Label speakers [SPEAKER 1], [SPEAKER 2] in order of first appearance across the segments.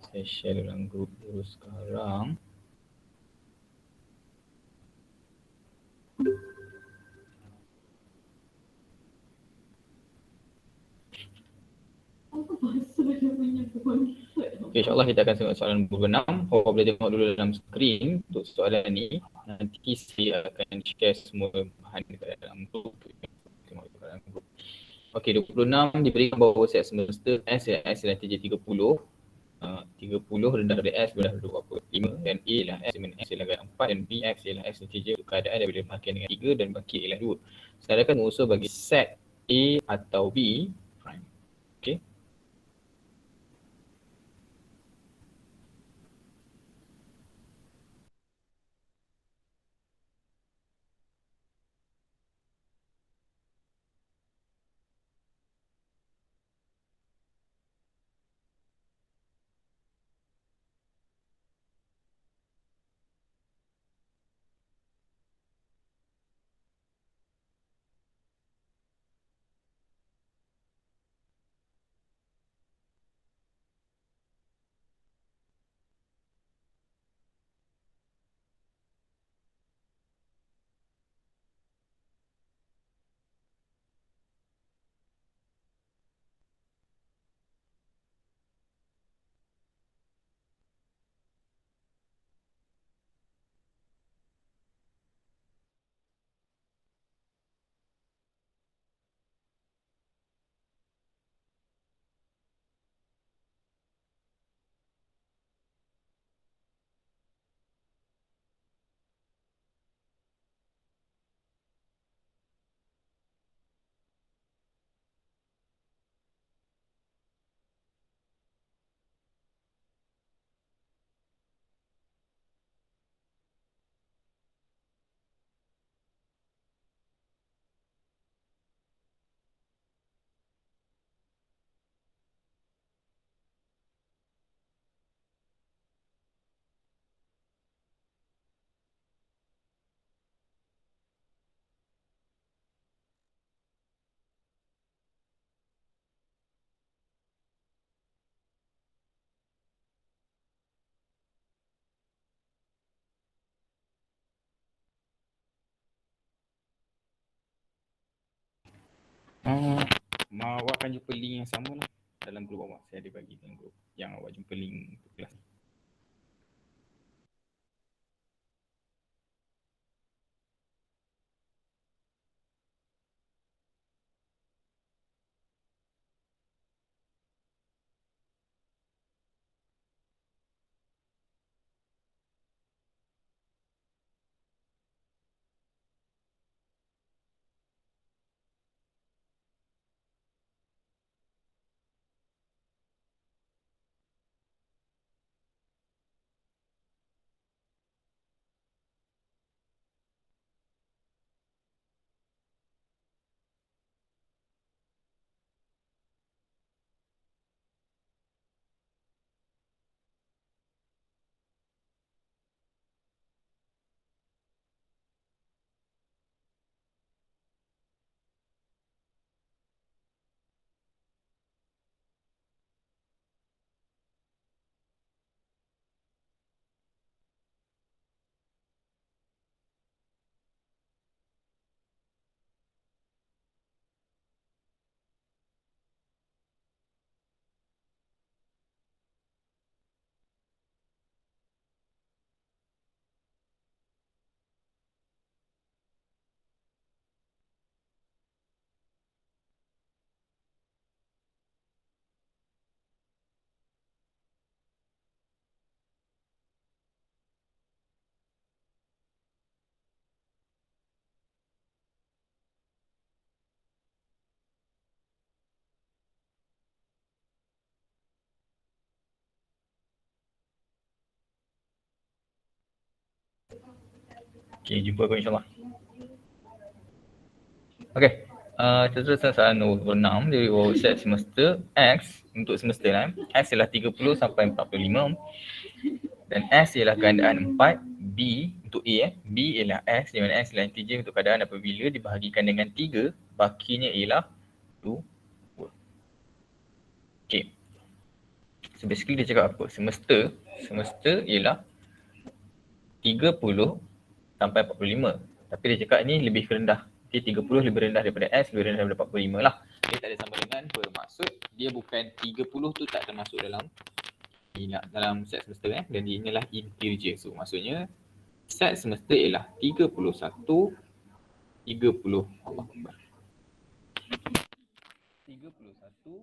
[SPEAKER 1] Saya share dalam grup dulu sekarang. Okay, InsyaAllah kita akan tengok soalan nombor 6. Awak boleh tengok dulu dalam skrin untuk soalan ni. Nanti saya akan share semua bahan dekat dalam grup. Tengok dekat dalam grup. Okey, 26 diberikan bahawa set semesta S ialah S ialah 30. 30 rendah dari S rendah dari berapa? 5 dan A ialah S di mana S ialah gaya 4 dan B X ialah X integer keadaan apabila dibahagikan dengan 3 dan baki ialah 2. Sedangkan unsur bagi set A atau B prime. Okey. Awak akan jumpa link yang sama lah dalam grup awak. Saya ada bagi dalam grup yang awak jumpa link untuk kelas. Okay, jumpa kau insyaAllah. Okay, kita teruskan soalan nombor 6 dari set semesta X untuk semesta lah. X ialah 30 sampai 45 dan S ialah gandaan 4. B untuk A B ialah S di mana S ialah integer untuk keadaan apabila dibahagikan dengan 3 bakinya ialah 2. Okay. So basically dia cakap apa? Semesta ialah 30 sampai 45. Tapi dia cakap ni lebih rendah. Okay, 30 lebih rendah daripada S, lebih rendah daripada 45 lah. Dia tak ada sama dengan bermaksud dia bukan 30 tu tak termasuk dalam set semesta dan dia inilah integer. So maksudnya set semesta ialah 31, 30, Allah Akbar. 31,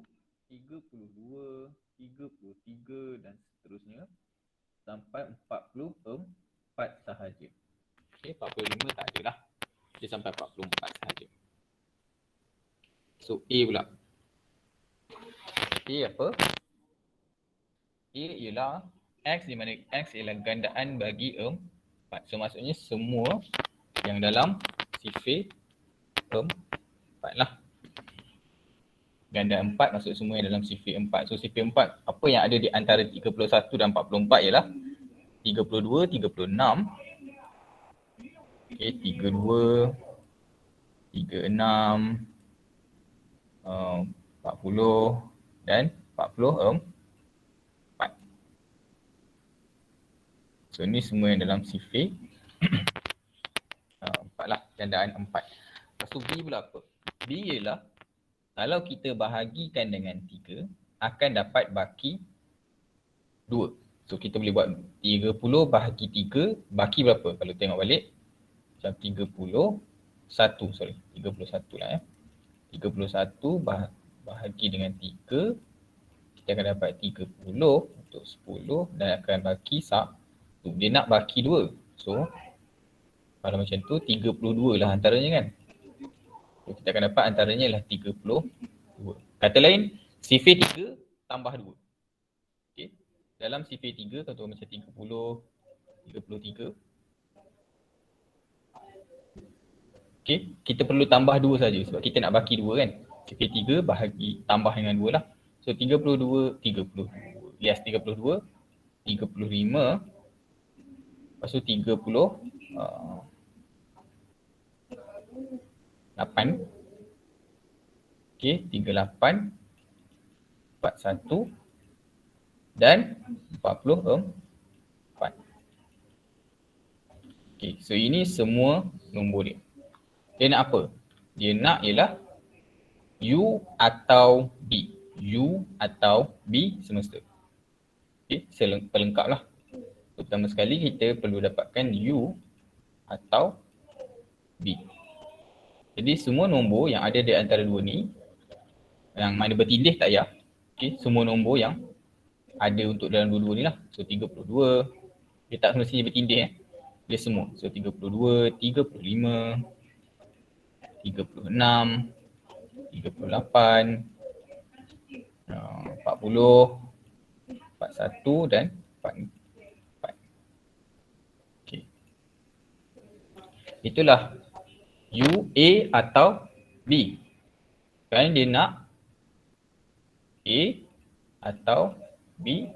[SPEAKER 1] 32, 33 dan seterusnya sampai 44 sahaja. Okay, 45 tak ada lah. Dia sampai 44 sahaja. So A pula. A apa? A ialah X di mana X ialah gandaan bagi 4. So maksudnya semua yang dalam sifir 4 lah. Ganda 4 maksud semua yang dalam sifir 4. So sifir 4 apa yang ada di antara 31 dan 44 ialah 32, 36. Okay, 32, 36, 40 dan 44. So ni semua yang dalam sifir 4 lah, gandaan 4. Lepas tu B pula apa? B ialah kalau kita bahagikan dengan 3 akan dapat baki 2. So kita boleh buat 30 bahagi 3 baki berapa? Kalau tengok balik macam 31 lah 31 bahagi dengan 3 kita akan dapat 30 untuk 10 dan akan baki 1. Dia nak baki 2. So kalau macam tu 32 lah antaranya kan. So, kita akan dapat antaranya lah 32. Kata lain sifir 3 tambah 2. Okay. Dalam sifir 3 contoh macam 30, 33. Okay, kita perlu tambah 2 saja sebab kita nak baki 2 kan. Sifir 3 bahagi tambah dengan 2 lah. So 32, 32. Yes, 32, 35. Lepas tu 30, 8. Okay, 38, 41 dan 44. Okay, so ini semua nombor dia. Dia nak apa? Dia nak ialah U atau B. U atau B semesta. Okay, pelengkap lah. Pertama sekali kita perlu dapatkan U atau B. Jadi semua nombor yang ada di antara dua ni, yang mana bertindih tak payah. Okay, semua nombor yang ada untuk dalam dua-dua ni lah. So 32, dia tak semestinya bertindih dia semua. So 32, 35, 36, 38, 40, 41 dan 44. Okay. Itulah U, A atau B. Sekarang dia nak A atau B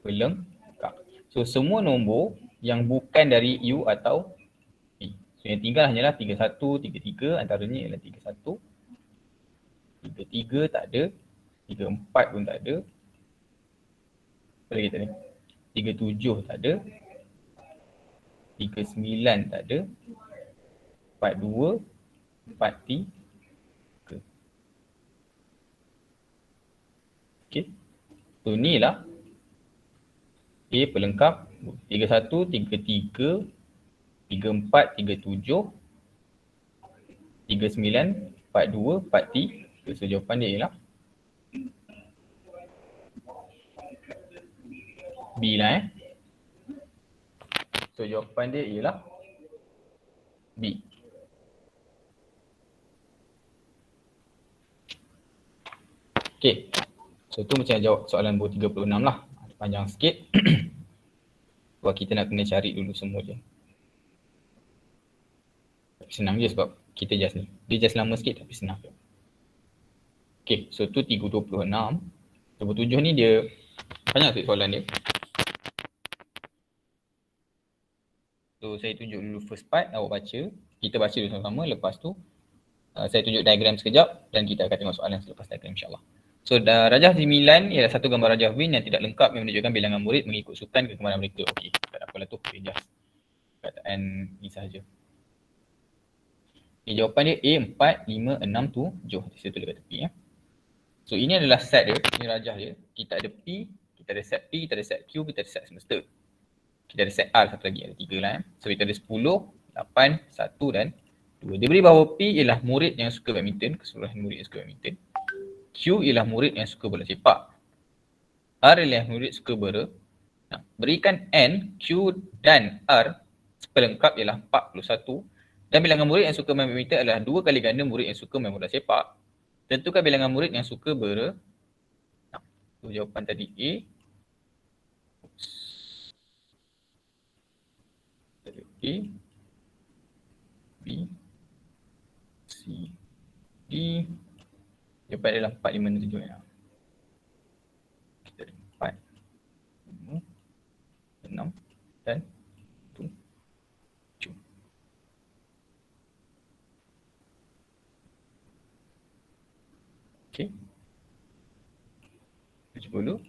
[SPEAKER 1] pelengkap. So semua nombor yang bukan dari U atau B. So yang tinggal hanyalah 31, 33, antaranya ialah 31. 33 tak ada. 34 pun tak ada. Apa lagi tadi? 37 tak ada. 39 tak ada. 42, 43. Okay. So ni lah A pelengkap 31, 33, 34, 37, 39, 42, 43. So jawapan dia ialah B lah So jawapan dia ialah B. Okay. So tu macam jawab soalan nombor 36 lah. Panjang sikit. Sebab kita nak kena cari dulu semua je. Senang je sebab kita just ni. Dia just lama sikit tapi senang. Okay, so tu 326. Nombor 7 ni dia banyak sikit soalan dia. So saya tunjuk dulu first part, awak baca. Kita baca dulu sama-sama. Lepas tu saya tunjuk diagram sekejap dan kita akan tengok soalan selepas diagram insyaAllah. So rajah 9 ialah satu gambar rajah Wien yang tidak lengkap yang menunjukkan bilangan murid mengikut sukan kegemaran mereka. Okey, tak apalah tu, okay, just kataan ni sahaja. Okay, jawapan dia A 4, 5, 6, 7. Saya tulis kat tepi ya. So ini adalah set dia, ini rajah dia. Kita ada P, kita ada set P, kita ada set Q, kita ada set semesta. Kita ada set R satu lagi, ada 3 lah. So kita ada 10, 8, 1 dan 2. Dia beri bahawa P ialah murid yang suka badminton, keseluruhan murid yang suka badminton. Q ialah murid yang suka bola sepak. R ialah murid suka berenang. Berikan N, Q dan R pelengkap ialah 41 dan bilangan murid yang suka main badminton adalah 2 kali ganda murid yang suka main bola sepak. Tentukan bilangan murid yang suka berenang. So, jawapan tadi A. A, B, C, D. Jawapan adalah 4, 5 dan 7 ya. Kita ada 4, 5, 6 dan 7. Okey. 70.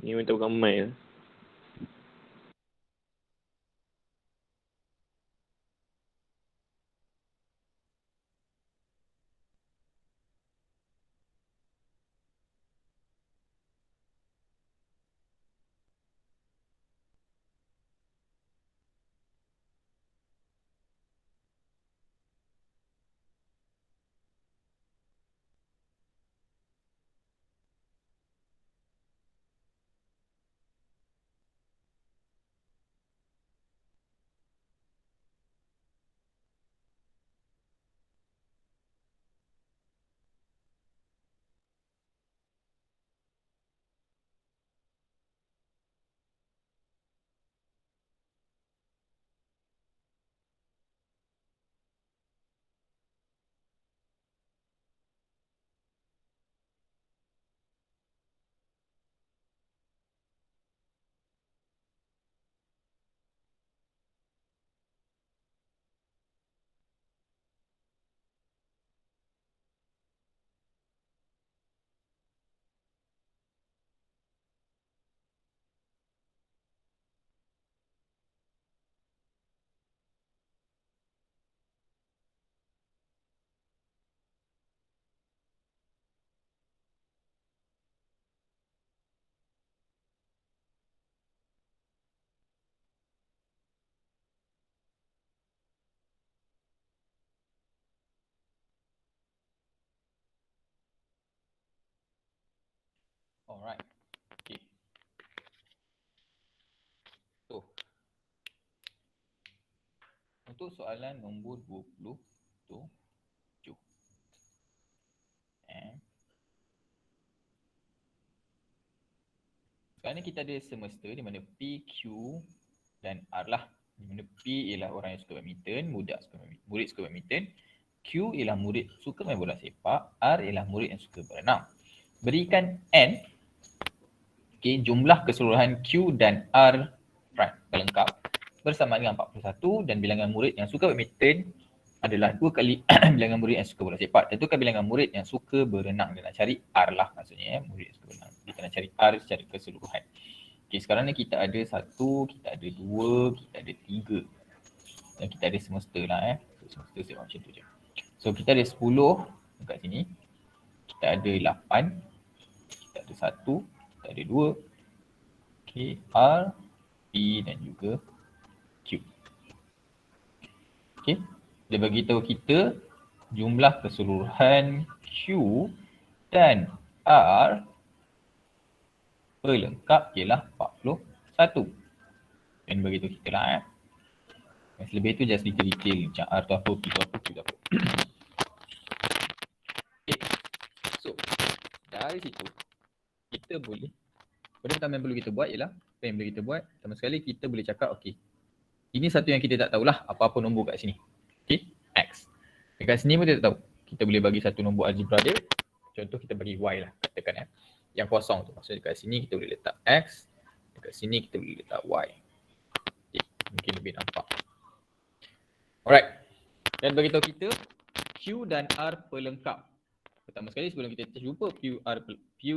[SPEAKER 2] Ni minta ramai lah.
[SPEAKER 1] Alright. Okay. So, untuk soalan nombor 27. Sekarang ni kita ada semester di mana P, Q dan R lah. Di mana P ialah orang yang suka badminton, murid suka badminton. Q ialah murid suka main bola sepak. R ialah murid yang suka berenang. Berikan N, okay, jumlah keseluruhan Q dan R prime pelengkap bersama dengan 41 dan bilangan murid yang suka badminton adalah 2 kali bilangan murid yang suka bola sepak. Tentukan bilangan murid yang suka berenang. Dia nak cari R lah maksudnya murid yang suka berenang. Kita nak cari R secara keseluruhan. Okay, sekarang ni kita ada 1, kita ada 2, kita ada 3. Dan kita ada semester lah semester saya macam tu je. So kita ada 10 dekat sini. Kita ada 8. Kita ada 1, kita ada 2. Okay, R, P dan juga Q. Okay. Dia beritahu kita jumlah keseluruhan Q dan R pelengkap ialah 41. Dan beritahu kita lah Yang lebih tu just detail-detail macam R tu apa, P tu apa, Q tu apa. Okay. So, dari situ kita boleh, benda pertama yang perlu kita buat ialah, apa yang boleh kita buat, pertama sekali kita boleh cakap okay, ini satu yang kita tak tahulah apa-apa nombor kat sini. Okay, X. Dekat sini pun kita tak tahu. Kita boleh bagi satu nombor algebra dia. Contoh kita bagi Y lah, katakan yang kosong tu. Maksudnya dekat sini kita boleh letak X. Dekat sini kita boleh letak Y. Okay, mungkin lebih nampak. Alright. Dan beritahu kita Q dan R pelengkap. Pertama sekali sebelum kita jumpa Q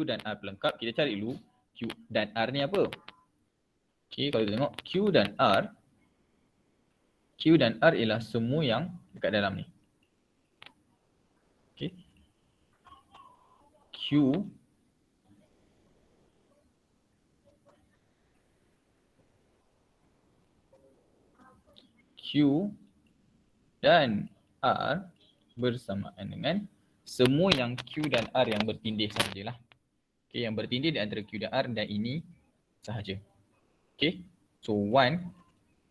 [SPEAKER 1] dan R pelengkap, kita cari dulu Q dan R ni apa. Okay, kalau kita tengok Q dan R ialah semua yang dekat dalam ni. Okay. Q dan R bersamaan dengan semua yang Q dan R yang bertindih sahajalah. Okay, yang bertindih di antara Q dan R dan ini sahaja. Okay, so 1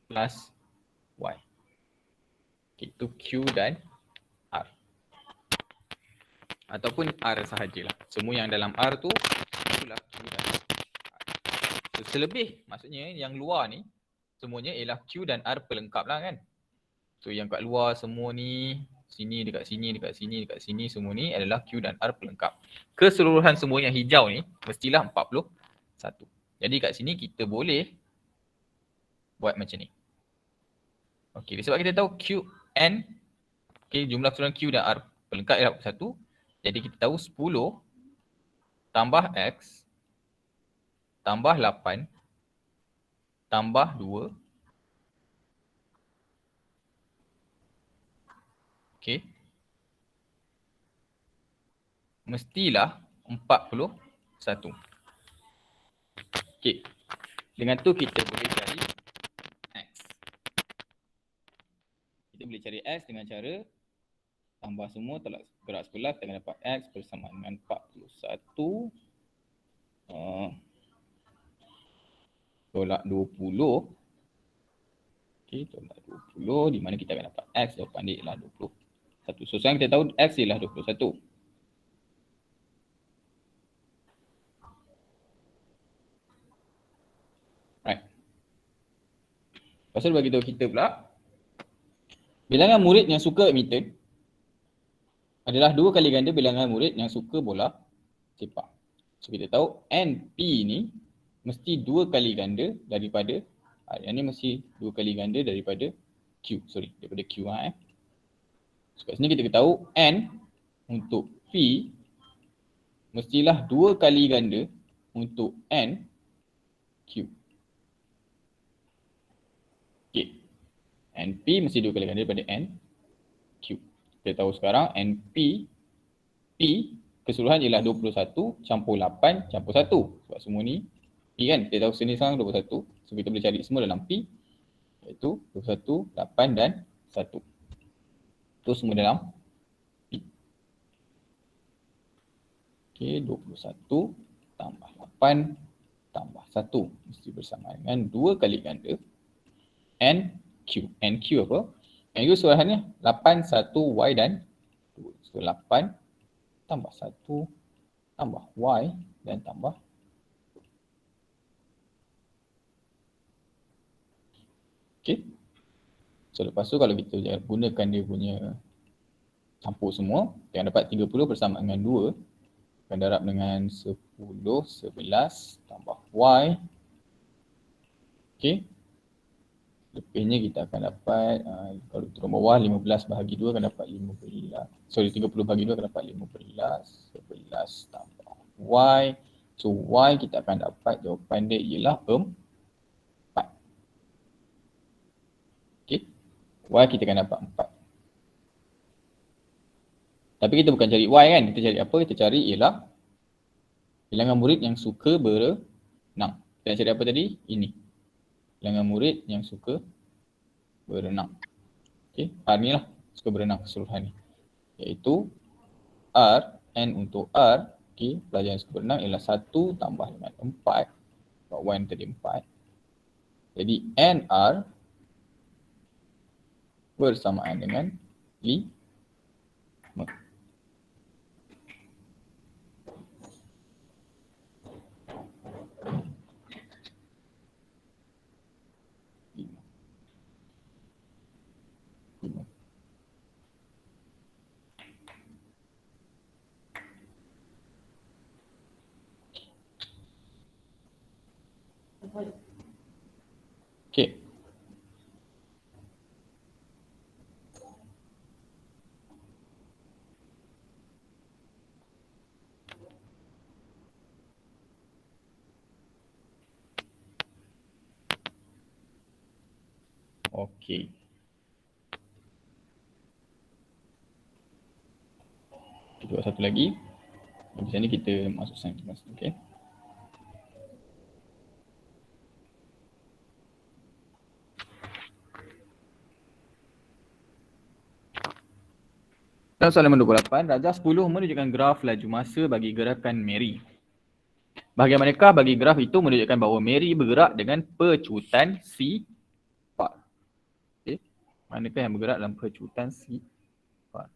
[SPEAKER 1] plus Y. Okay, itu Q dan R. Ataupun R sahajalah. Semua yang dalam R tu itulah Q dan R. So, selebih maksudnya yang luar ni semuanya ialah Q dan R pelengkap lah kan. So yang kat luar semua ni, sini, dekat sini, dekat sini, dekat sini, semua ni adalah Q dan R pelengkap. Keseluruhan semua yang hijau ni mestilah 41. Jadi kat sini kita boleh buat macam ni. Okey, sebab kita tahu Q N, okay, jumlah keseluruhan Q dan R pelengkap ialah 41. Jadi kita tahu 10 tambah X tambah 8 tambah 2. Okey. Mestilah 41. Okey. Dengan tu kita boleh cari X. Kita boleh cari X dengan cara tambah semua, gerak sebelah, kita akan dapat X bersama dengan 41 tolak 20. Okey, tolak 20 di mana kita akan dapat X jawapan dia ialah 21. So sekarang kita tahu X ialah 21. Right. Pasal bagi tahu kita pula bilangan murid yang suka badminton adalah 2 kali ganda bilangan murid yang suka bola sepak. So kita tahu NP ni mesti 2 kali ganda daripada yang ni mesti 2 kali ganda daripada Q. Daripada Q So kat sini kita tahu N untuk P mestilah 2 kali ganda untuk N Q. Okay. NP mesti 2 kali ganda daripada N Q. Kita tahu sekarang NP P keseluruhan ialah 21 campur 8 campur 1. Sebab semua ni P kan. Kita tahu sini sekarang 21. So kita boleh cari semua dalam P iaitu 21, 8 dan 1. Itu semua dalam P. Okey, 21 tambah 8 tambah 1 mesti bersama dengan 2 kali ganda NQ. NQ apa? NQ keseluruhannya 8, 1, Y dan 2. So 8 tambah 1 tambah Y dan tambah. Okey. So lepas tu kalau kita gunakan dia punya campur semua, kita akan dapat 30 bersama dengan 2 akan darab dengan 10, 11 tambah Y. Okey. Lebihnya kita akan dapat kalau turun bawah 15 bahagi 2 akan dapat 15. 30 bahagi 2 akan dapat 15. 11 tambah Y. So Y kita akan dapat jawapan dia ialah 4. Okey. Y kita akan dapat 4. Tapi kita bukan cari Y kan. Kita cari apa? Kita cari ialah bilangan murid yang suka berenang. Kita cari apa tadi? Ini. Bilangan murid yang suka berenang. Okey, R ni lah suka berenang keseluruhan ni. Iaitu R, N untuk R, okey, pelajar yang suka berenang ialah 1 tambah dengan 4. Sebab Y tadi 4. Jadi NR bersamaan dengan 5. Okey. Okey. Kita buat satu lagi. Di sini kita masuk sains. Okey. Dalam soalan nombor 28, darjah 10 menunjukkan graf laju masa bagi gerakan Mary. Bagaimanakah bagi graf itu menunjukkan bahawa Mary bergerak dengan percutan C bar? Okay. Manakah yang bergerak dalam percutan C bar?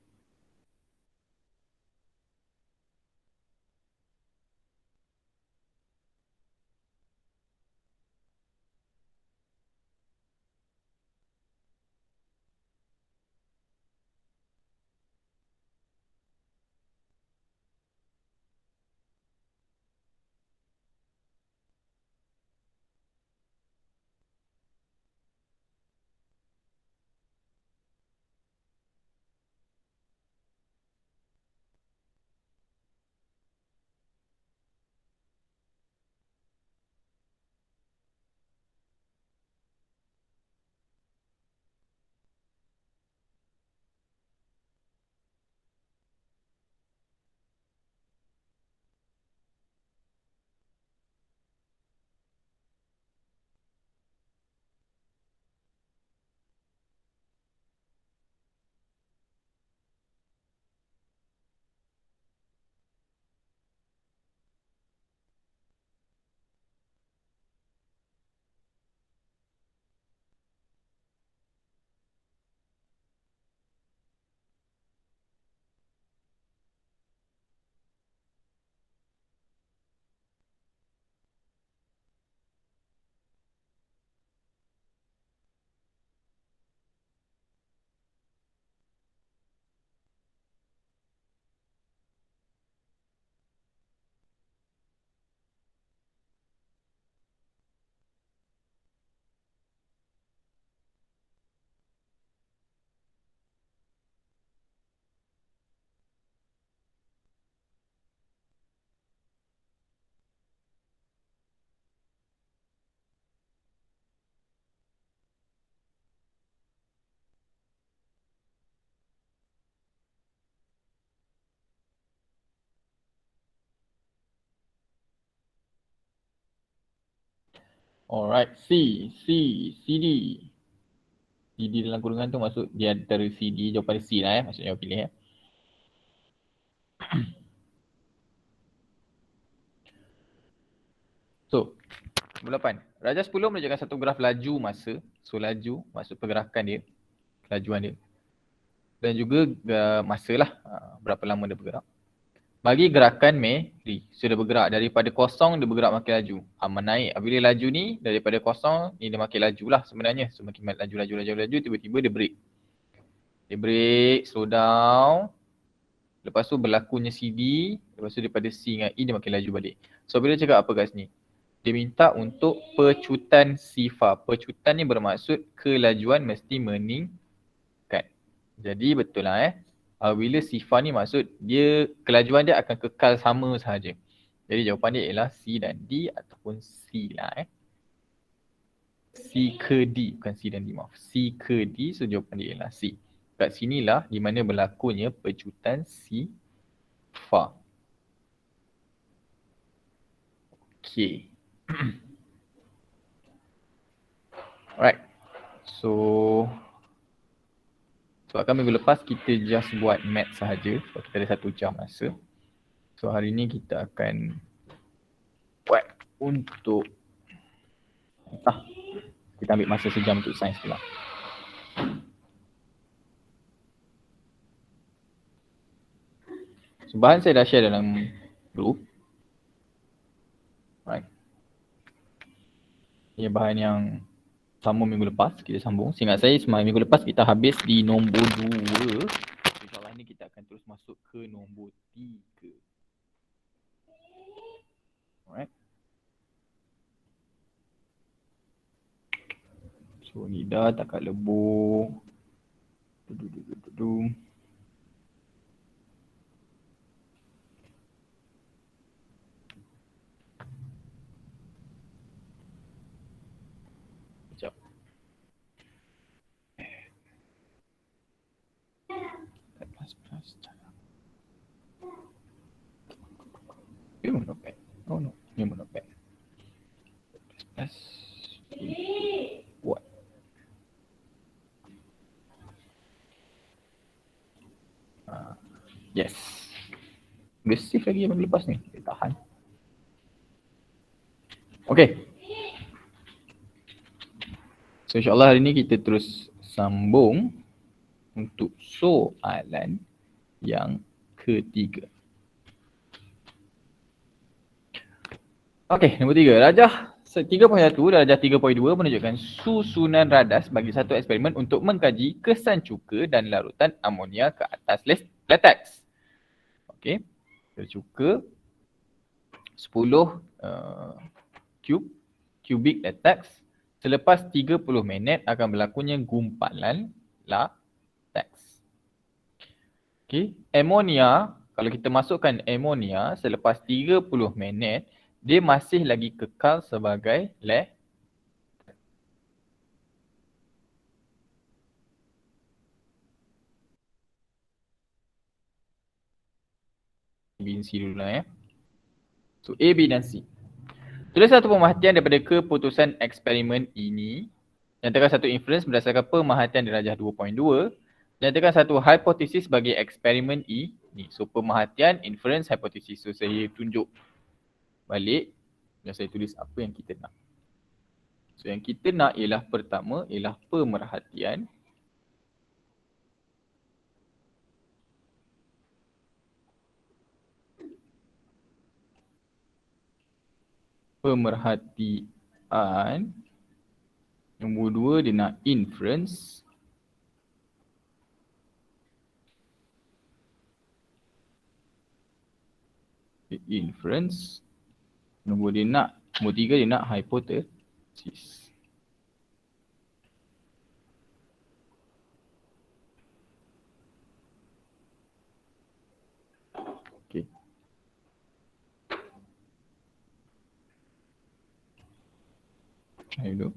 [SPEAKER 1] Alright, CD. CD dalam kurungan tu maksud dia antara CD, jawapan C lah maksudnya awak pilih . So, nombor 8. Darjah 10 menunjukkan satu graf laju masa. So, laju maksud pergerakan dia, kelajuan dia. Dan juga masa lah, berapa lama dia bergerak. Bagi gerakan Mary, so dia bergerak daripada kosong, dia bergerak makin laju. Menaik. Bila laju ni, daripada kosong, ni dia makin laju lah sebenarnya. So, makin laju, tiba-tiba dia break. Dia break, slow down. Lepas tu berlakunya CD, lepas tu daripada C dengan E dia makin laju balik. So, bila cakap apa kat sini? Dia minta untuk pecutan sifar. Pecutan ni bermaksud kelajuan mesti meningkat. Jadi betul lah bila sifar ni maksud dia kelajuan dia akan kekal sama sahaja. Jadi jawapan dia ialah C dan D ataupun C lah C ke D, bukan C dan D, maaf. C ke D, so jawapan dia ialah C. Kat sinilah di mana berlakunya pecutan sifar. Okay. Alright. So sebabkan minggu lepas kita just buat math sahaja. Sebab kita ada 1 jam masa. So hari ni kita akan buat untuk kita ambil masa sejam untuk sains pula. So bahan saya dah share dalam group. Right. Ini bahan yang sama minggu lepas, kita sambung. Seingat saya semalam minggu lepas kita habis di nombor 2. InsyaAllah ni kita akan terus masuk ke nombor 3. Alright. So ni dah takat lebur. Sekejap. Memang notepad. Oh no, memang notepad. Plus. Buat. Yes. Dia save lagi yang lepas ni. Dia tahan. Okay. So insyaAllah hari ni kita terus sambung untuk soalan yang ketiga. Okay, nombor 3. Darjah 3.1 dan darjah 3.2 menunjukkan susunan radas bagi satu eksperimen untuk mengkaji kesan cuka dan larutan amonia ke atas latex. Okay, cuka 10 kubik latex. Selepas 30 minit akan berlakunya gumpalan latex. Okay, amonia, kalau kita masukkan amonia selepas 30 minit, dia masih lagi kekal sebagai B dan C dulu lah So A, B dan C. Tulis satu pemerhatian daripada keputusan eksperimen ini. Nyatakan satu inference berdasarkan pemerhatian darjah 2.2. Nyatakan satu hipotesis bagi eksperimen ini. So pemerhatian, inference, hipotesis. So saya tunjuk balik dan saya tulis apa yang kita nak. So yang kita nak ialah pertama ialah pemerhatian. Pemerhatian. Nombor 2 dia nak inference. Inference. Nombor 3 dia nak hypothesis. Okay. Ayo dulu.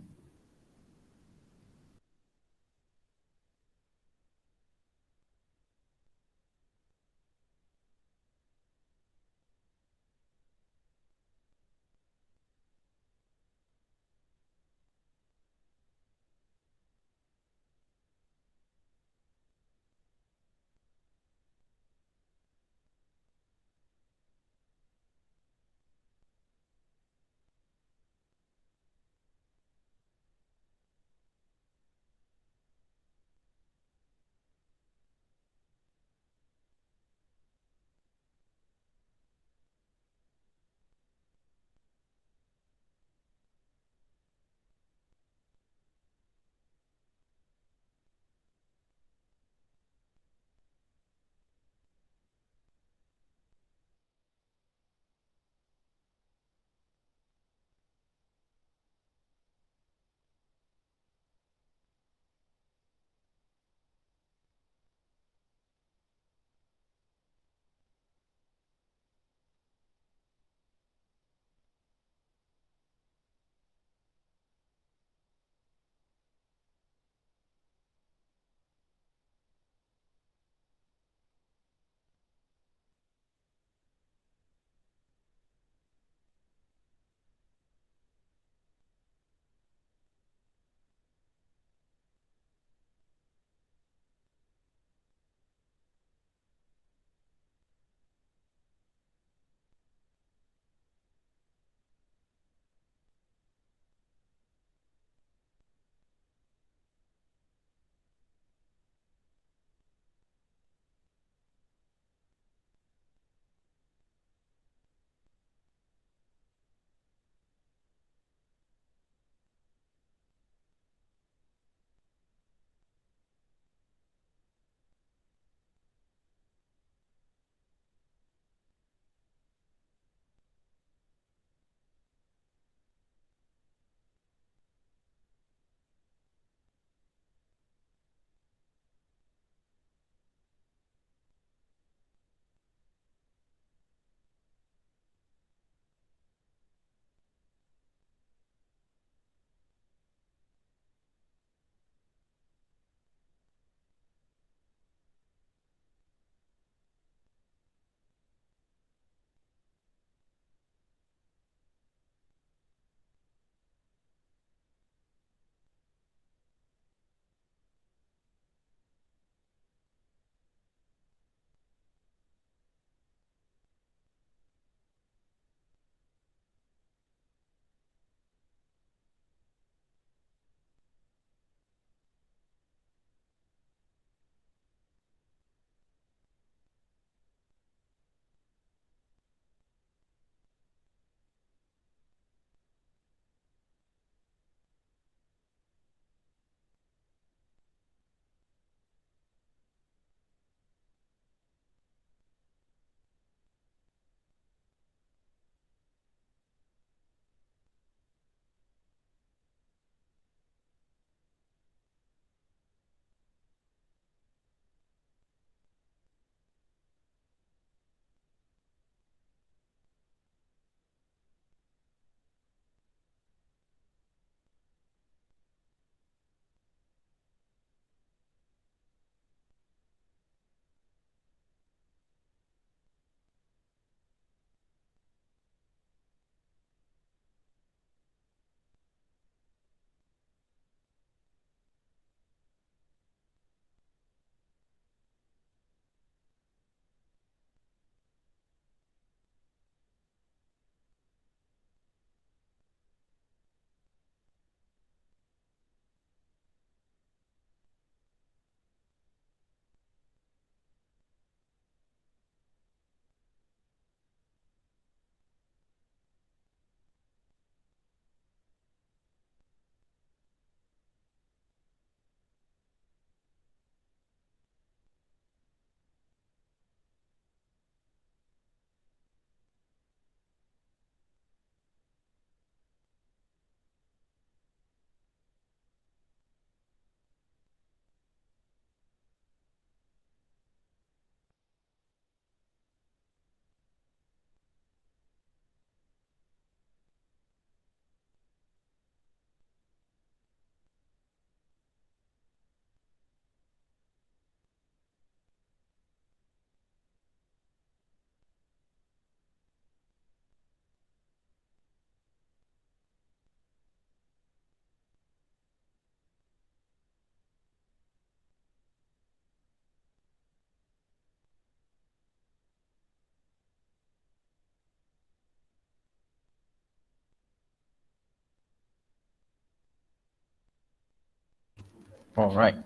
[SPEAKER 1] Alright.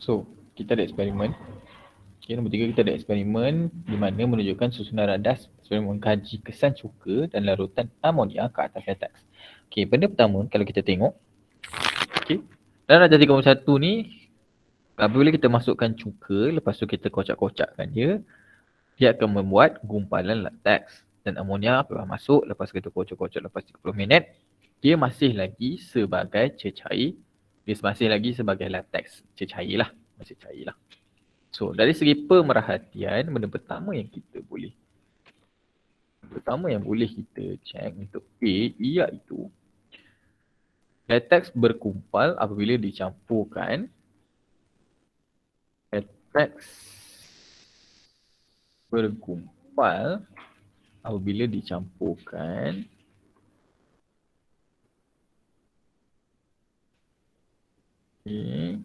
[SPEAKER 1] So, kita ada eksperimen. Okay, nombor 3 kita ada eksperimen di mana menunjukkan susunan radas eksperimen mengkaji kesan cuka dan larutan amonia ke atas lateks. Okay, benda pertama kalau kita tengok, okay, dalam radas 31 ni, apabila kita masukkan cuka, lepas tu kita kocak-kocakkan dia, dia akan membuat gumpalan lateks. Dan amonia apabila masuk, lepas kita kocak-kocak lepas 30 minit, dia masih lagi sebagai cecair, dia masih lagi sebagai lateks, cecair lah, masih cair lah. So, dari segi pemerhatian, benda pertama yang kita boleh cek untuk A iaitu lateks berkumpal apabila dicampurkan okay,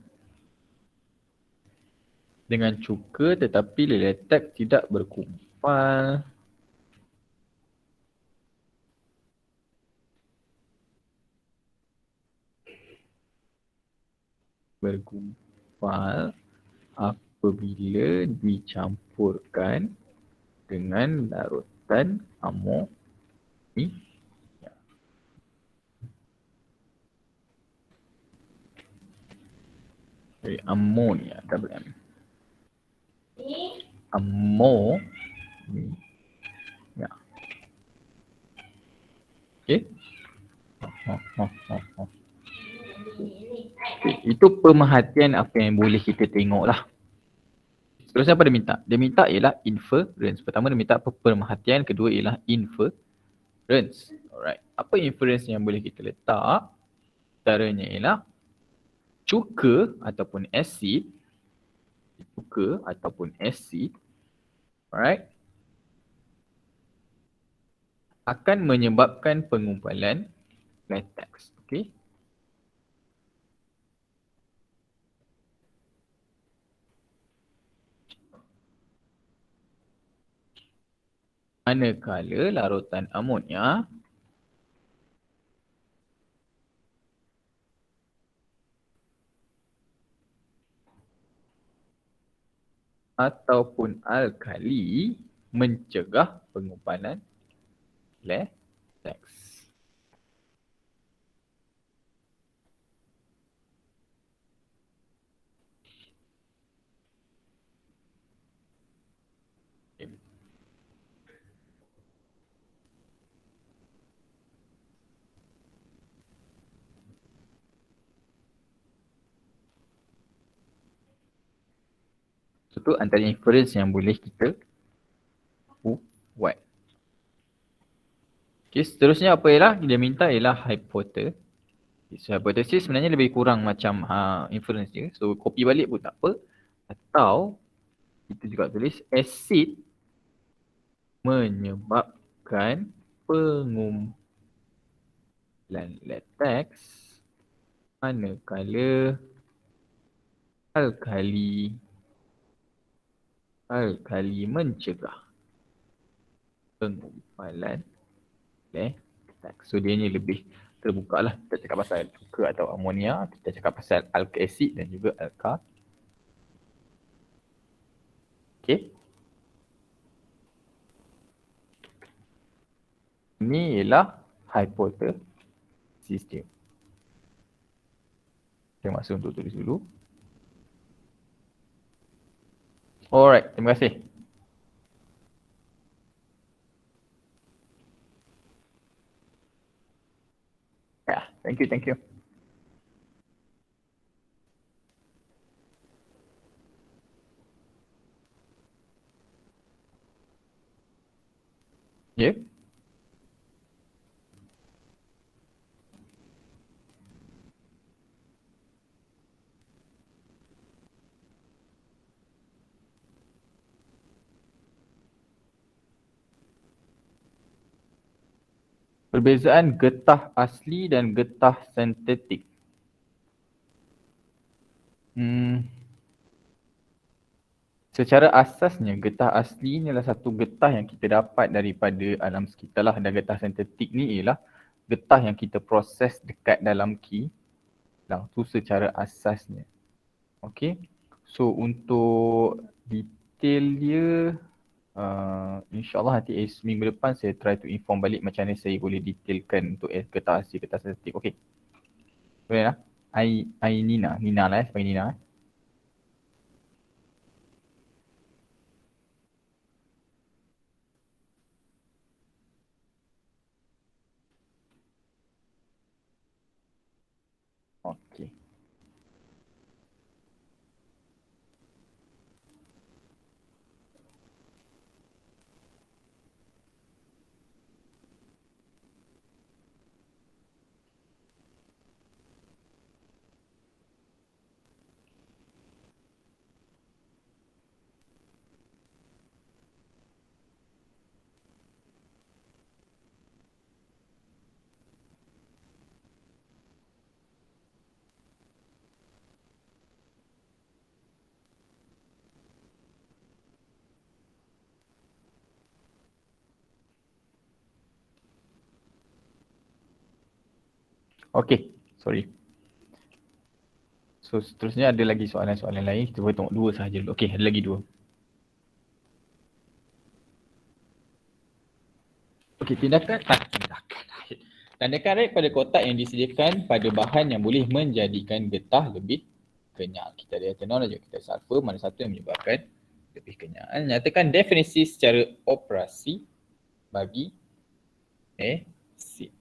[SPEAKER 1] dengan cuka tetapi lateks tidak berkumpal apabila dicampurkan dengan larutan amonia. Amonia, double M. Amonia. Okay. Itu pemerhatian apa yang boleh kita tengok lah. Seterusnya apa dia minta? Dia minta ialah inference. Pertama dia minta pemerhatian, kedua ialah inference. Alright. Apa inference yang boleh kita letak? Antaranya ialah cuka ataupun asid, alright, akan menyebabkan pengumpulan lateks. Okay. Manakala larutan amonia ataupun alkali mencegah pengumpulan lateks. Itu antara inference yang boleh kita buat. Okay, seterusnya apa ialah? Dia minta ialah hypothesis. So, hypothesis sebenarnya lebih kurang macam inference dia. So, copy balik pun tak apa. Atau kita juga tulis asid menyebabkan pengumpulan lateks manakala alkali mencegah pengumpulan lateks. So dia ni lebih terbuka lah. Kita cakap pasal cuka atau amonia, kita cakap pasal alkylic acid dan juga alka. Okay. Ini ialah hypothesis dia. Saya masuk untuk tulis dulu. Alright, terima kasih. Yeah, thank you. Yeah. Perbezaan getah asli dan getah sintetik. Secara asasnya getah asli ni adalah satu getah yang kita dapat daripada alam sekitar lah, dan getah sintetik ni ialah getah yang kita proses dekat dalam key lang tu secara asasnya. Okay. So untuk detail dia InsyaAllah nanti minggu depan saya try to inform balik macam mana saya boleh detailkan untuk kertas estetik. Okay. Boleh lah. Nina. Nina lah sebagai Nina. Okay. Okay. Sorry. So seterusnya ada lagi soalan-soalan lain. Kita boleh tengok dua sahaja dulu. Okay, ada lagi dua. Okay, Tandakan right pada kotak yang disediakan pada bahan yang boleh menjadikan getah lebih kenyal. Kita ada etanol dan kita sulfur, mana satu yang menyebabkan lebih kenyal. Nyatakan definisi secara operasi bagi asid.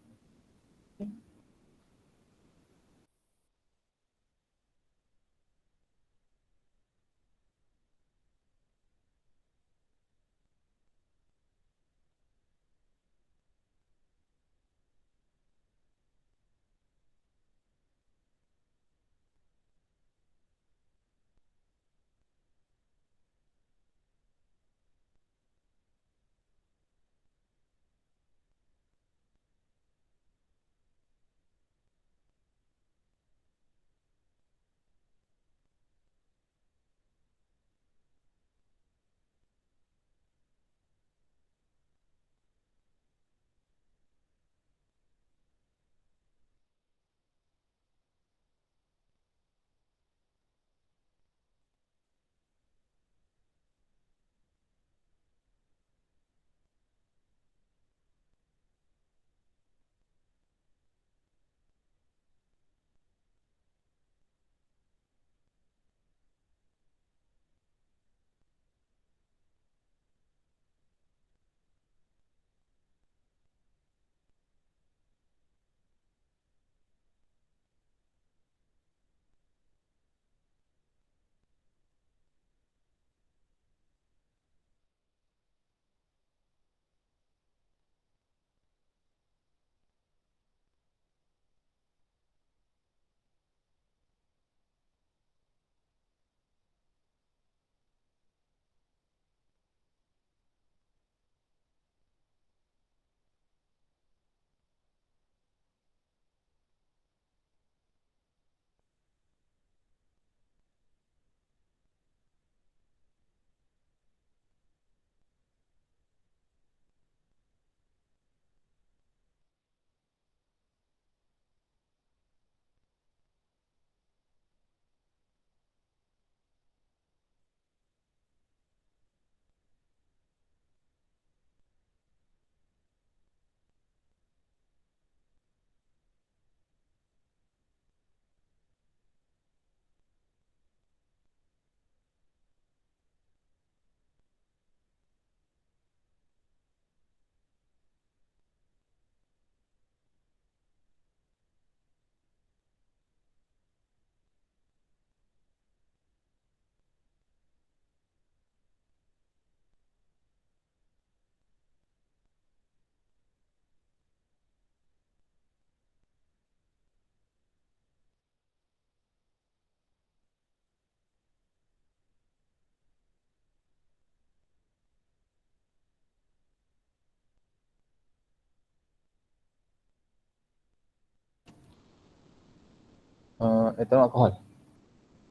[SPEAKER 1] Etanol alkohol.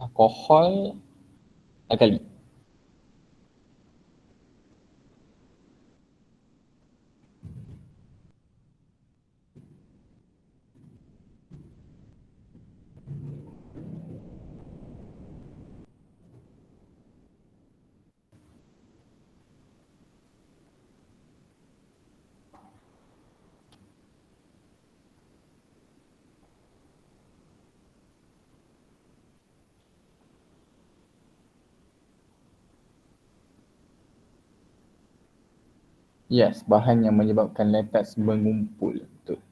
[SPEAKER 1] Alkohol alkali. Yes, bahan yang menyebabkan latex mengumpul. Betul.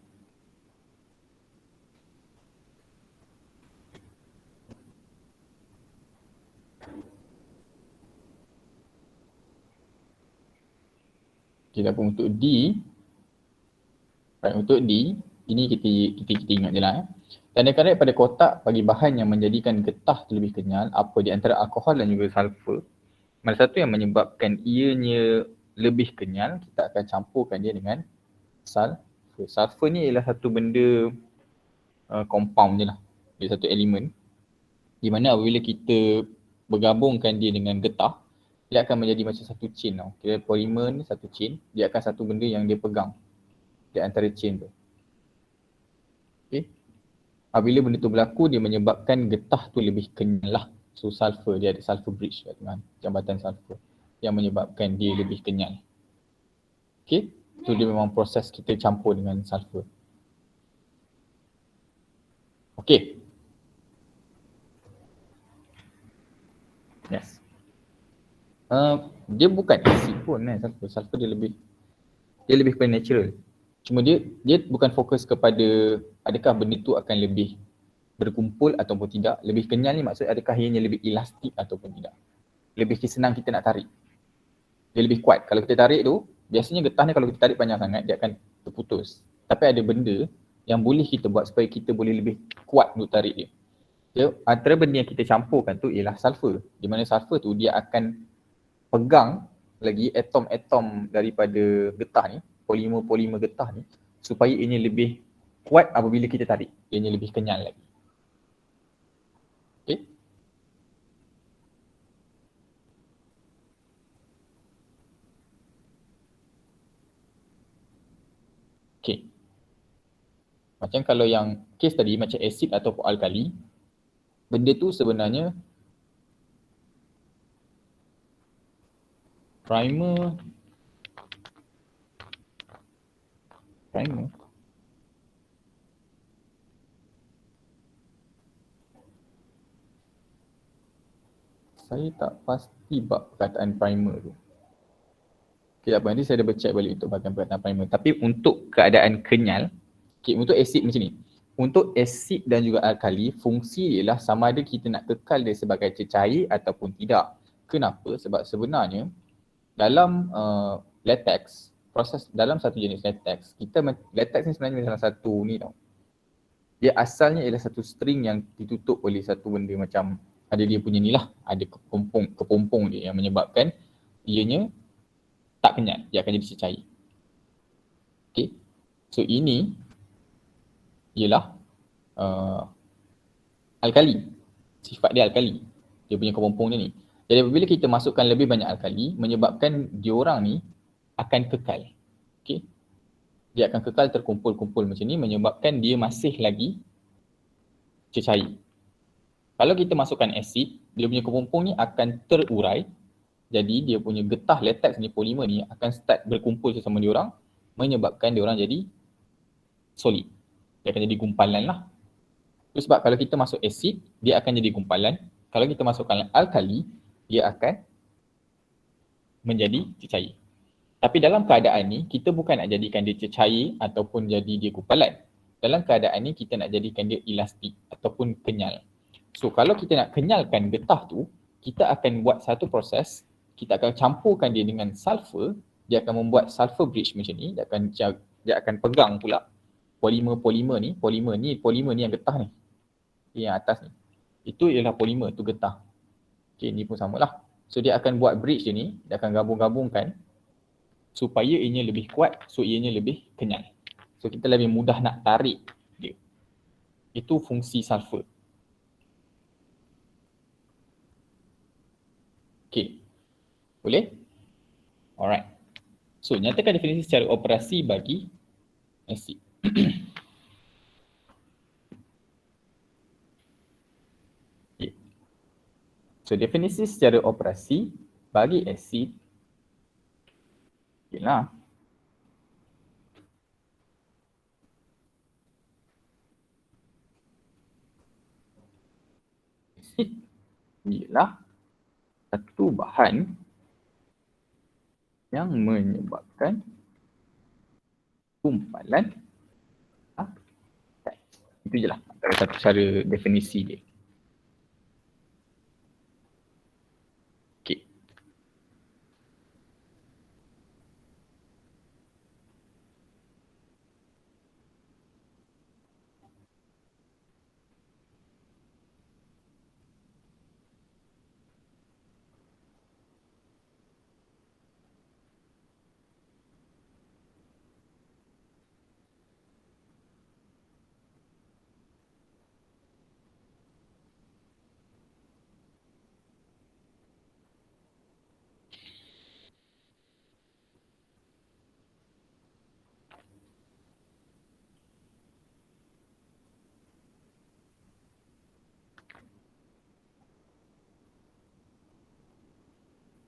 [SPEAKER 1] Okay, dapur untuk D, right, untuk D, ini kita ingat je lah. Tandakan right pada kotak bagi bahan yang menjadikan getah terlebih kenyal, apa di antara alkohol dan juga sulfur. Mana satu yang menyebabkan ianya lebih kenyal, kita akan campurkan dia dengan sulfur. Sulfur ni ialah satu benda compound je lah. Dia satu elemen. Di mana apabila kita bergabungkan dia dengan getah, dia akan menjadi macam satu chain tau. Kira polimer ni satu chain, dia akan satu benda yang dia pegang di antara chain tu. Okay. Apabila benda tu berlaku, dia menyebabkan getah tu lebih kenyal lah. So sulfur, dia ada sulfur bridge kat tengah, jambatan sulfur yang menyebabkan dia lebih kenyal. Okay, so dia memang proses kita campur dengan sulfur. Okay. Yes. Dia bukan asid pun kan, sulfur dia lebih kepada natural. Cuma dia bukan fokus kepada adakah benda tu akan lebih berkumpul ataupun tidak. Lebih kenyal ni maksud adakah ianya lebih elastik ataupun tidak. Lebih senang kita nak tarik. Dia lebih kuat. Kalau kita tarik tu, biasanya getah ni kalau kita tarik panjang sangat, dia akan terputus. Tapi ada benda yang boleh kita buat supaya kita boleh lebih kuat untuk tarik dia. Antara benda yang kita campurkan tu ialah sulfur. Di mana sulfur tu dia akan pegang lagi atom-atom daripada getah ni, polimer-polimer getah ni, supaya ianya lebih kuat apabila kita tarik. Ianya lebih kenyal lagi. Okay. Okay. Macam kalau yang case tadi macam asid ataupun alkali, benda tu sebenarnya primer saya tak pasti bab perkataan primer tu. Okay, tak apa, nanti saya dah check balik untuk bahagian perkataan primer. Tapi untuk keadaan kenyal, okay, untuk asid macam ni. Untuk asid dan juga alkali, fungsi ialah sama ada kita nak kekal dia sebagai cecair ataupun tidak. Kenapa? Sebab sebenarnya dalam latex, proses dalam satu jenis latex, latex ni sebenarnya salah satu ni tau. Dia asalnya ialah satu string yang ditutup oleh satu benda macam ada dia punya ni lah, ada kepompong dia yang menyebabkan ianya tak kenyal, dia akan jadi cecair. Okay, so ini ialah alkali, sifat dia alkali, dia punya kepompong dia ni. Jadi apabila kita masukkan lebih banyak alkali, menyebabkan diorang ni akan kekal. Okay, dia akan kekal terkumpul-kumpul macam ni, menyebabkan dia masih lagi cecair. Kalau kita masukkan asid, dia punya kepompong ni akan terurai. Jadi dia punya getah latex ni, polimer ni akan start berkumpul sesama diorang, menyebabkan diorang jadi solid. Dia akan jadi gumpalan lah. Itu sebab kalau kita masuk asid, dia akan jadi gumpalan. Kalau kita masukkan alkali, dia akan menjadi cecair. Tapi dalam keadaan ni, kita bukan nak jadikan dia cecair ataupun jadi dia gumpalan. Dalam keadaan ni, kita nak jadikan dia elastik ataupun kenyal. So kalau kita nak kenyalkan getah tu, kita akan buat satu proses, kita akan campurkan dia dengan sulfur, dia akan membuat sulfur bridge macam ni, dia akan pegang pula polimer ni yang getah ni, yang atas ni. Itu ialah polimer, tu getah. Okay, ni pun samalah. So dia akan buat bridge dia ni, dia akan gabung-gabungkan supaya ianya lebih kuat, so ianya lebih kenyal. So kita lebih mudah nak tarik dia. Itu fungsi sulfur. Okay, boleh? Alright. So nyatakan definisi secara operasi bagi asid. Okay. So definisi secara operasi bagi asid ialah asid ialah satu bahan yang menyebabkan gumpalan teks. Itu je lah satu cara definisi dia. Okay.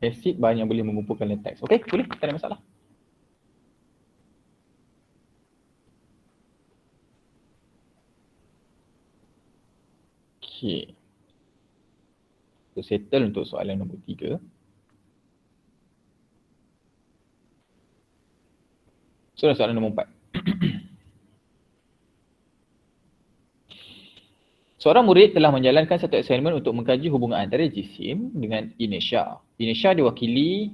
[SPEAKER 1] Asid bahan yang boleh mengumpulkan teks. Okey, boleh, tak ada masalah. Okey. So, settle untuk soalan nombor 3. Soalan nombor 4. Seorang murid telah menjalankan satu assignment untuk mengkaji hubungan antara jisim dengan inersia. Inersia diwakili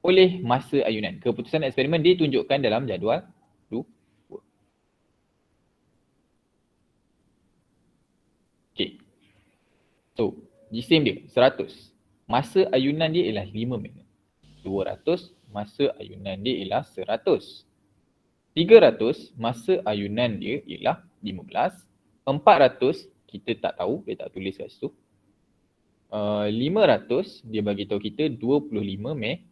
[SPEAKER 1] oleh masa ayunan. Keputusan eksperimen ditunjukkan dalam jadual 2. Okey. So, jisim dia 100. Masa ayunan dia ialah 5 minit. 200, masa ayunan dia ialah 100. 300, masa ayunan dia ialah 15. 400, kita tak tahu, dia tak tulis kat situ. 500, dia bagi tahu kita 25 minit.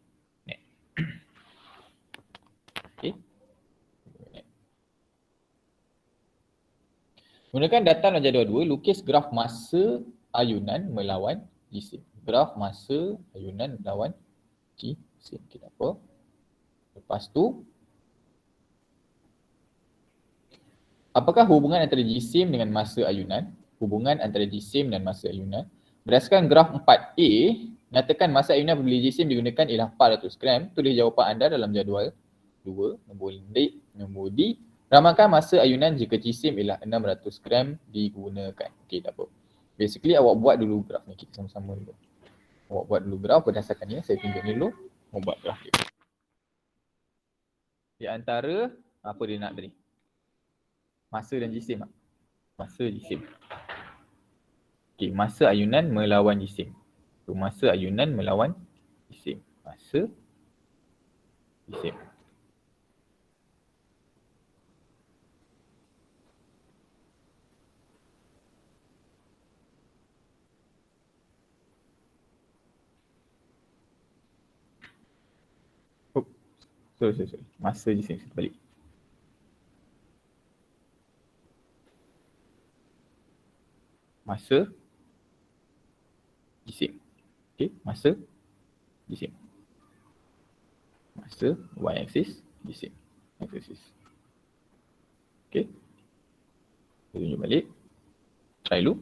[SPEAKER 1] Okey. Gunakan data dalam jadual 2, lukis graf masa ayunan melawan jisim. Graf masa ayunan melawan jisim. Okay, tak apa. Lepas tu, apakah hubungan antara jisim dengan masa ayunan? Hubungan antara jisim dan masa ayunan. Berdasarkan graf 4A, nyatakan masa ayunan apabila jisim digunakan ialah 400 gram. Tulis jawapan anda dalam jadual 2. Nombor D. Ramalkan masa ayunan jika jisim ialah 600 gram digunakan. Okey, tak apa. Basically awak buat dulu graf ni. Kita sama-sama dulu. Awak buat dulu graf berdasarkan ni. Saya tunjuk ni dulu. Awak buat graf dia. Di antara apa dia nak tadi? Masa dan jisim. Masa jisim. Okey, masa ayunan melawan jisim. So, masa ayunan melawan jisim. Masa jisim. Oh, sorry. Masa jisim. Kita balik. Masa jisim. Okey, masa jisim. Masa y-axis jisim. X-axis. Okey. Kita tunjuk balik. Try dulu.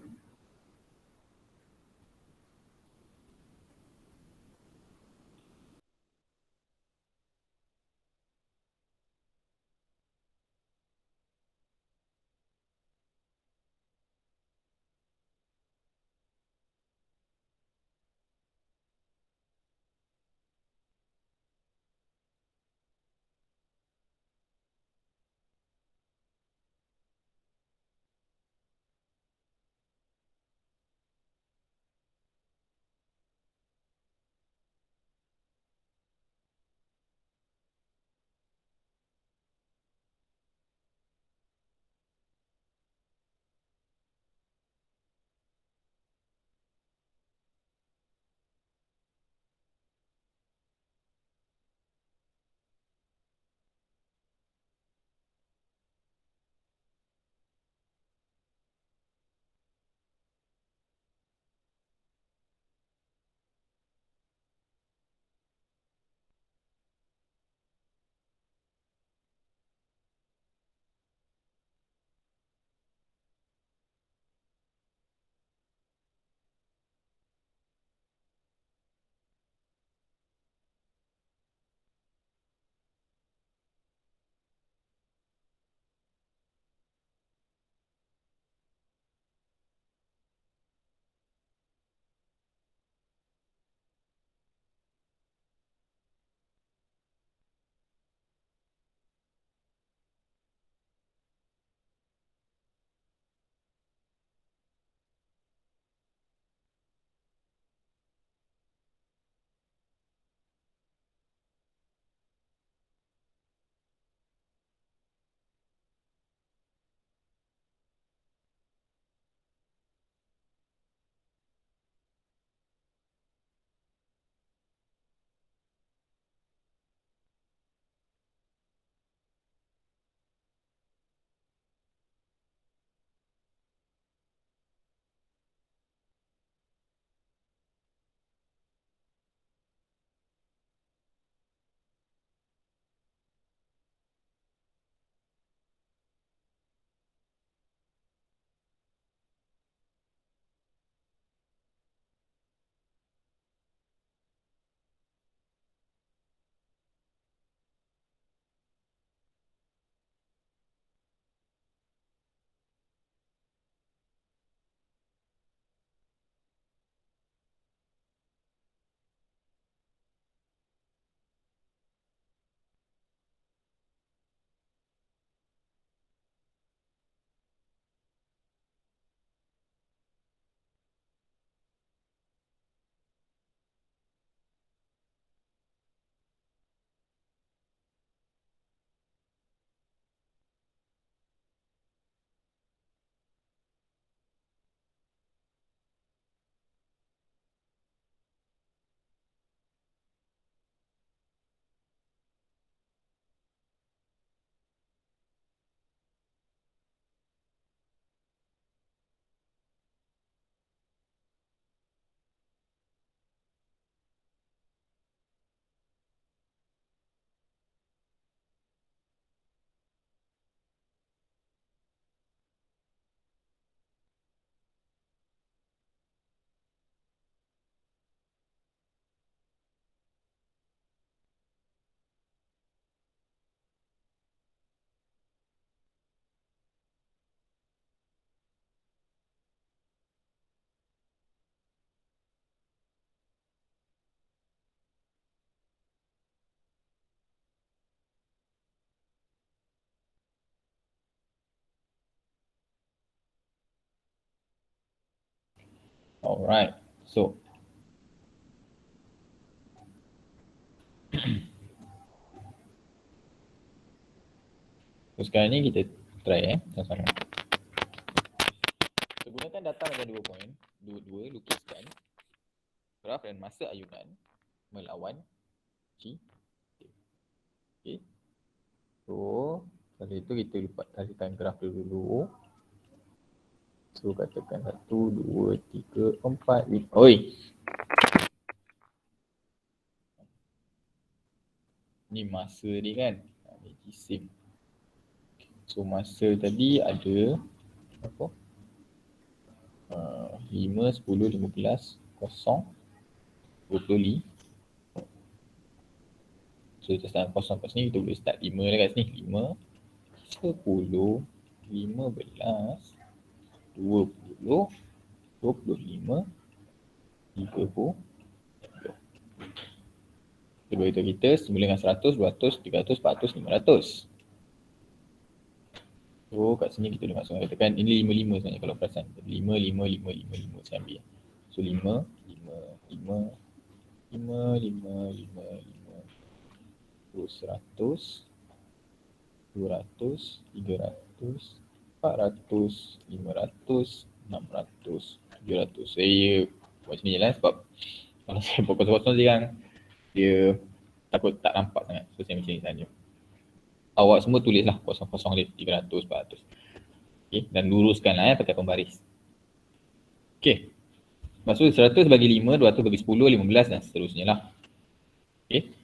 [SPEAKER 1] Alright. So sekarang ni kita try sama-sama. So, gunakan data ada 2 poin. Dua-dua lukiskan graf dan masa ayunan melawan G. Okay. So, kali itu kita carikan graf dulu. So, katakan 1, 2, 3, 4, 5. Oi! Ni masa ni kan. Ni jisim. So, masa tadi ada apa? 5, 10, 15, 0, 20. So, kita start kosong kat sini, kita boleh start 5 dah kat sini. 5, 10, 15, 20, 25, 30. Kedua itu kita semula dengan 100, 200, 300, 400, 500. So kat sini kita boleh masukkan, katakan ini 55 sebenarnya kalau perasan. 5, 5, 5, 5, 5 saya ambil. So 5, 5, 5, 5, 5, 5, 5. Terus 100, 200, 300, 400, 500, 600, 700. Saya buat sini je lah sebab kalau saya buat kosong-kosong dia takut tak nampak sangat. So saya macam ni saja. Awak semua tulislah kosong-kosong dia 300, 400. Okay, dan luruskanlah pakai pembaris. Okay. Maksud 100 bagi 5, 200 bagi 10, 15 dan seterusnya lah. Okay.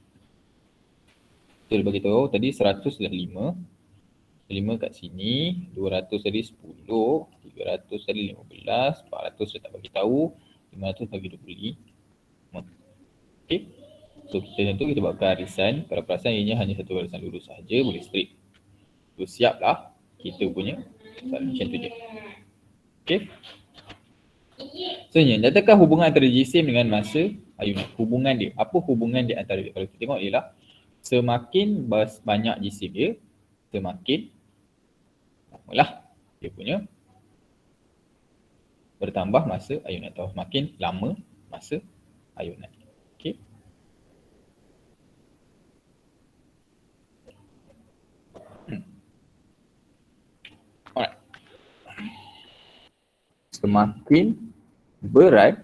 [SPEAKER 1] Kita bagi tahu tadi 100 dah 5. 5 kat sini, 200 tadi 10, 300 tadi 15, 400 saya tak bagi tahu, 500 bagi 25. Okay. So kita tentu kita buat garisan. Kalau perasan ianya hanya satu garisan lurus saja, boleh straight. So siaplah kita punya soalan macam tu je. Okay. So nyatakan hubungan antara jisim dengan masa ayunan. Hubungan dia. Apa hubungan dia antara dia? Kalau kita tengok ialah semakin banyak jisim dia, semakin lamalah dia punya bertambah masa ayunan atau semakin lama masa ayunan. Okay. Alright. Semakin berat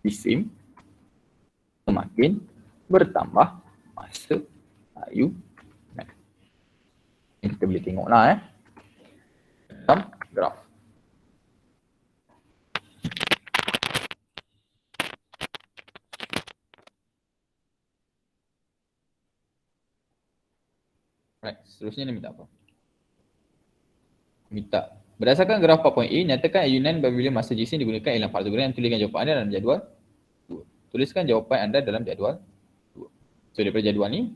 [SPEAKER 1] jisim, semakin bertambah masa ayunan. Ini kita boleh tengoklah dalam graf. Right, seterusnya dia minta apa? Minta berdasarkan graf 4.a, nyatakan ayunan apabila masa jisim digunakan ialah parallelogram. Tuliskan jawapan anda dalam jadual 2. Tuliskan jawapan anda dalam jadual 2. So daripada jadual ni,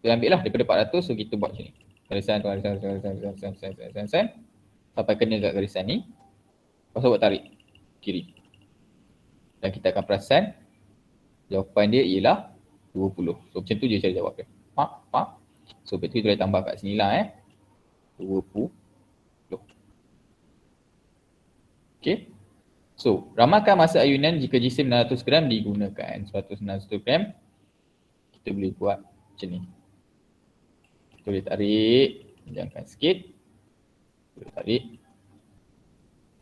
[SPEAKER 1] kita ambil lah daripada 400, so kita buat macam ni. Garisan sampai kena kat garisan ni. Lepas tu buat tarik kiri. Dan kita akan perasan jawapan dia ialah 20. So macam tu je cara jawab dia. Pak. So betul kita boleh tambah kat sini lah 20. Okay. So ramalkan masa ayunan jika jisim 600 gram digunakan. 160 gram kita boleh buat macam ni. Kita boleh tarik, panjangkan sikit. Boleh tarik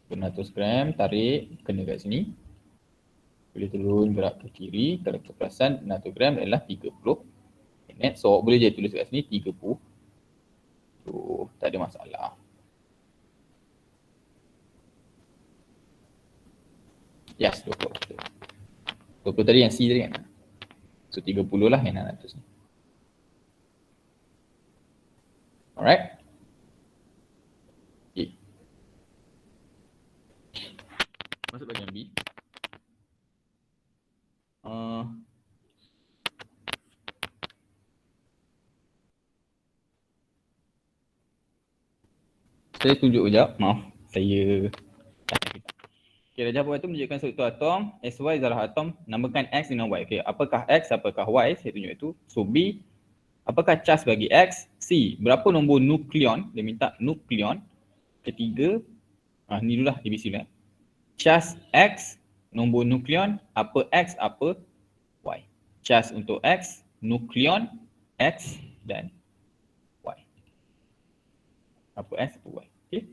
[SPEAKER 1] 600 gram, tarik, kena kat sini. Boleh turun gerak ke kiri. Kalau kita perasan 600 gram adalah 30 minit. So boleh je tulis kat sini 30. So tak ada masalah. Yes, 20. 20 tadi yang C tadi kan. So 30 lah yang 600 ni. Alright. Okay. Masuk bahagian B. Saya tunjuk sekejap. Maaf. Saya okay, Rajah Buat itu menunjukkan struktur atom SY zarah atom, namakan X dengan Y. Okay, apakah X, apakah Y? Saya tunjuk itu. So B, apakah cas bagi X? C, berapa nombor nukleon? Dia minta nukleon. Ketiga, ni dululah ABC lah. Cas X, nombor nukleon, apa X, apa Y. Cas untuk X, nukleon X dan Y. Apa X, apa Y. Okay.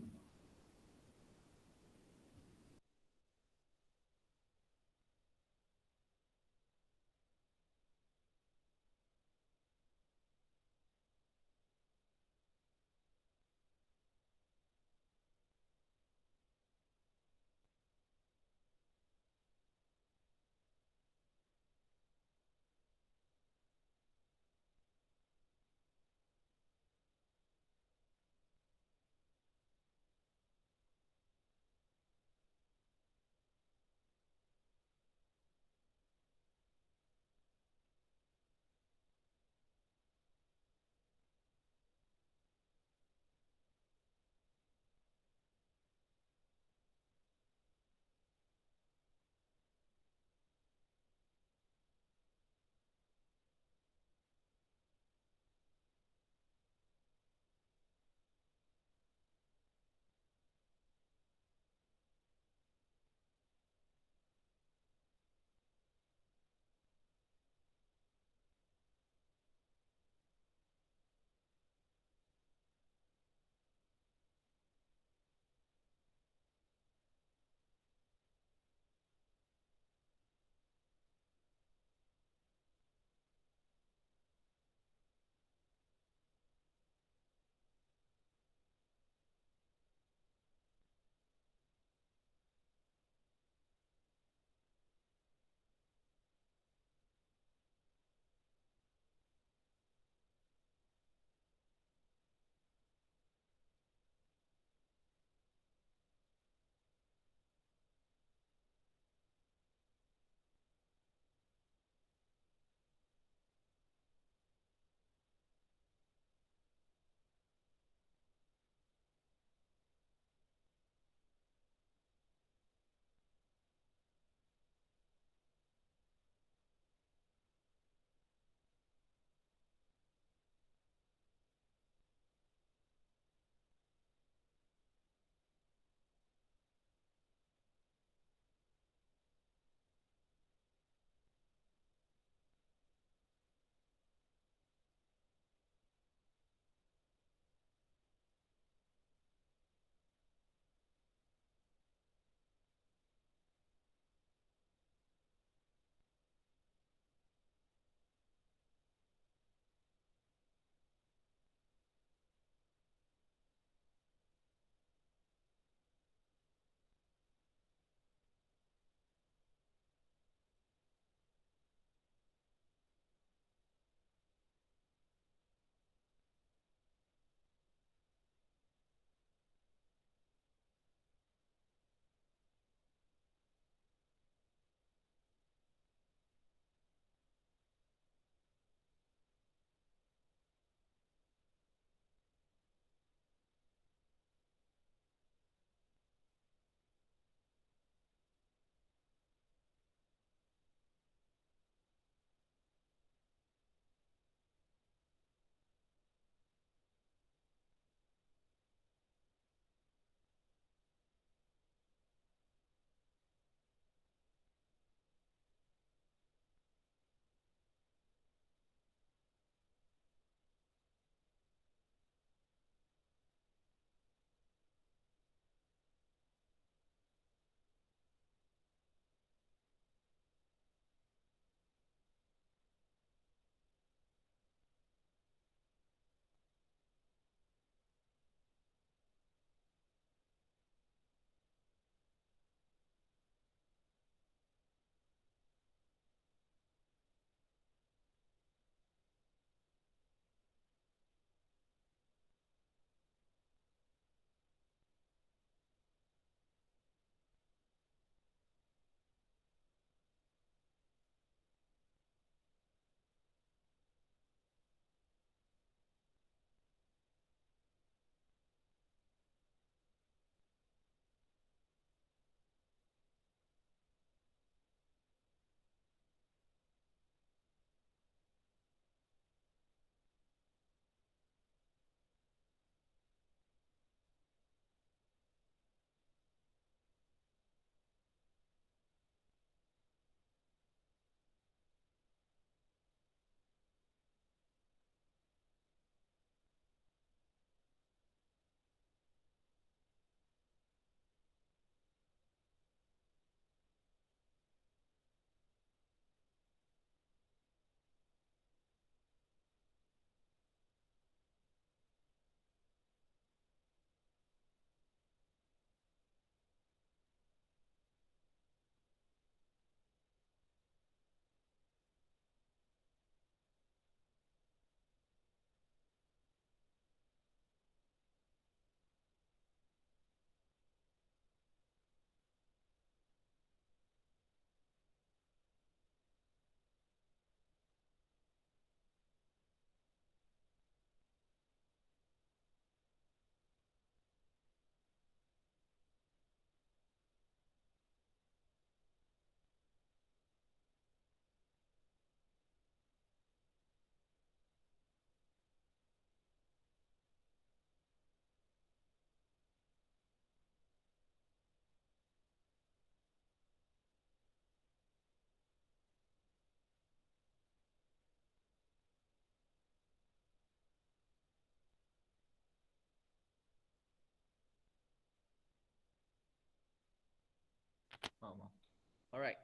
[SPEAKER 1] Alright,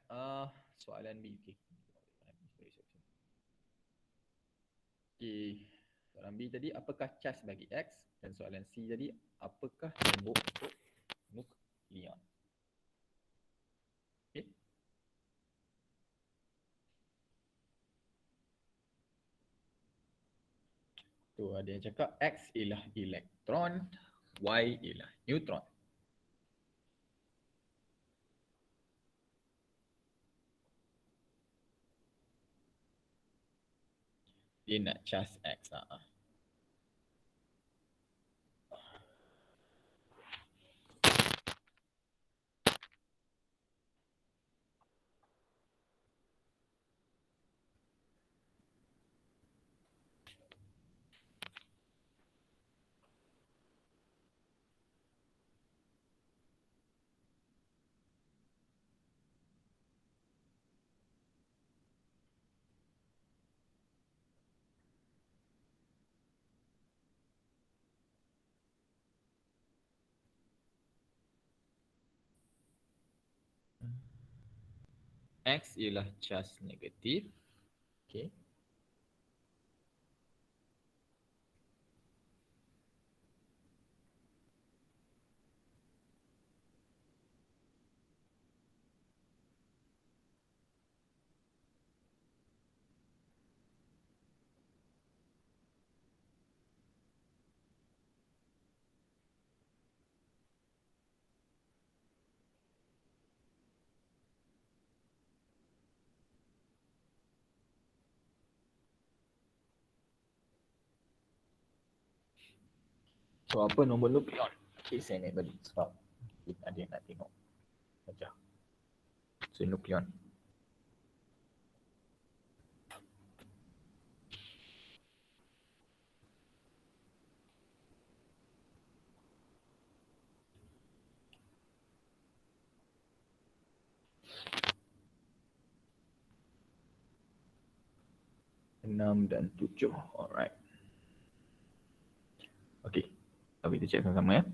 [SPEAKER 1] soalan B. Okay. Soalan B tadi, apakah cas bagi X? Dan soalan C tadi, apakah nombor untuk nukleon? Okay. Tu ada yang cakap X ialah elektron, Y ialah neutron. Dia nak cas X lah. X ialah cas negatif. Okay. So apa nombor nukleon? Okay, saya naik balik sebab ada yang nak tengok saja. So nukleon. Enam dan 7. Alright. Okay. Tapi kita cek sama-sama ya.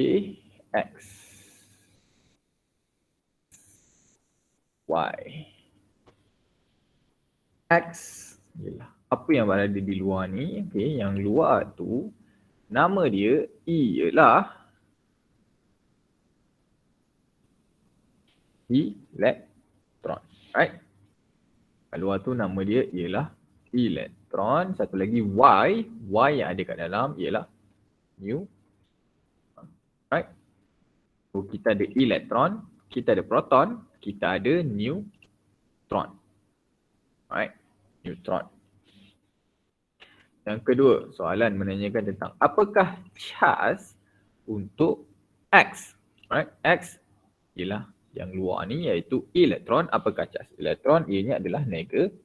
[SPEAKER 1] A, X, Y. X ialah apa yang berada di luar ni. Okay, yang luar tu nama dia E ialah elektron. Right? Kat luar tu nama dia ialah elektron. Satu lagi Y. Y yang ada kat dalam ialah neutron. Right? So kita ada elektron, kita ada proton, kita ada neutron. Right? Neutron. Yang kedua, soalan menanyakan tentang apakah cas untuk X. Right? X ialah yang luar ni iaitu elektron. Apakah cas elektron? Ianya adalah negatif.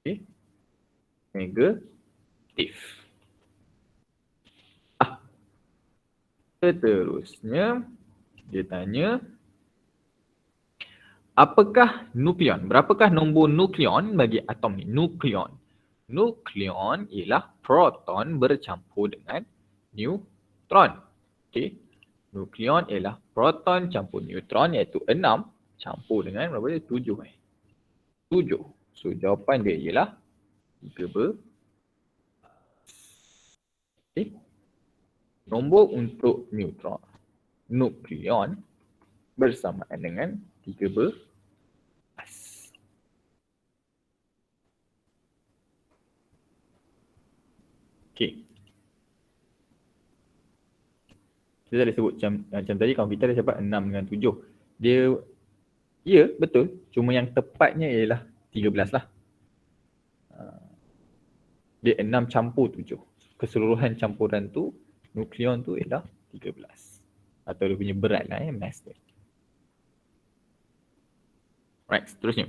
[SPEAKER 1] Okay. Negatif. Seterusnya, dia tanya, apakah nukleon? Berapakah nombor nukleon bagi atom ni? Nukleon. Nukleon ialah proton bercampur dengan neutron. Okay. Nukleon ialah proton campur neutron iaitu 6 campur dengan berapa dia? 7. 7. So jawapan dia ialah 13. Okay. Nombor untuk neutron, nukleon bersamaan dengan 13. Okay. Kita dah sebut macam tadi kalau kita dah dapat 6 dengan 7. Dia, ya betul. Cuma yang tepatnya ialah 13 lah. Dia 6 campur 7. Keseluruhan campuran tu, nukleon tu ialah 13. Atau dia punya berat lah mass dia. Right, seterusnya.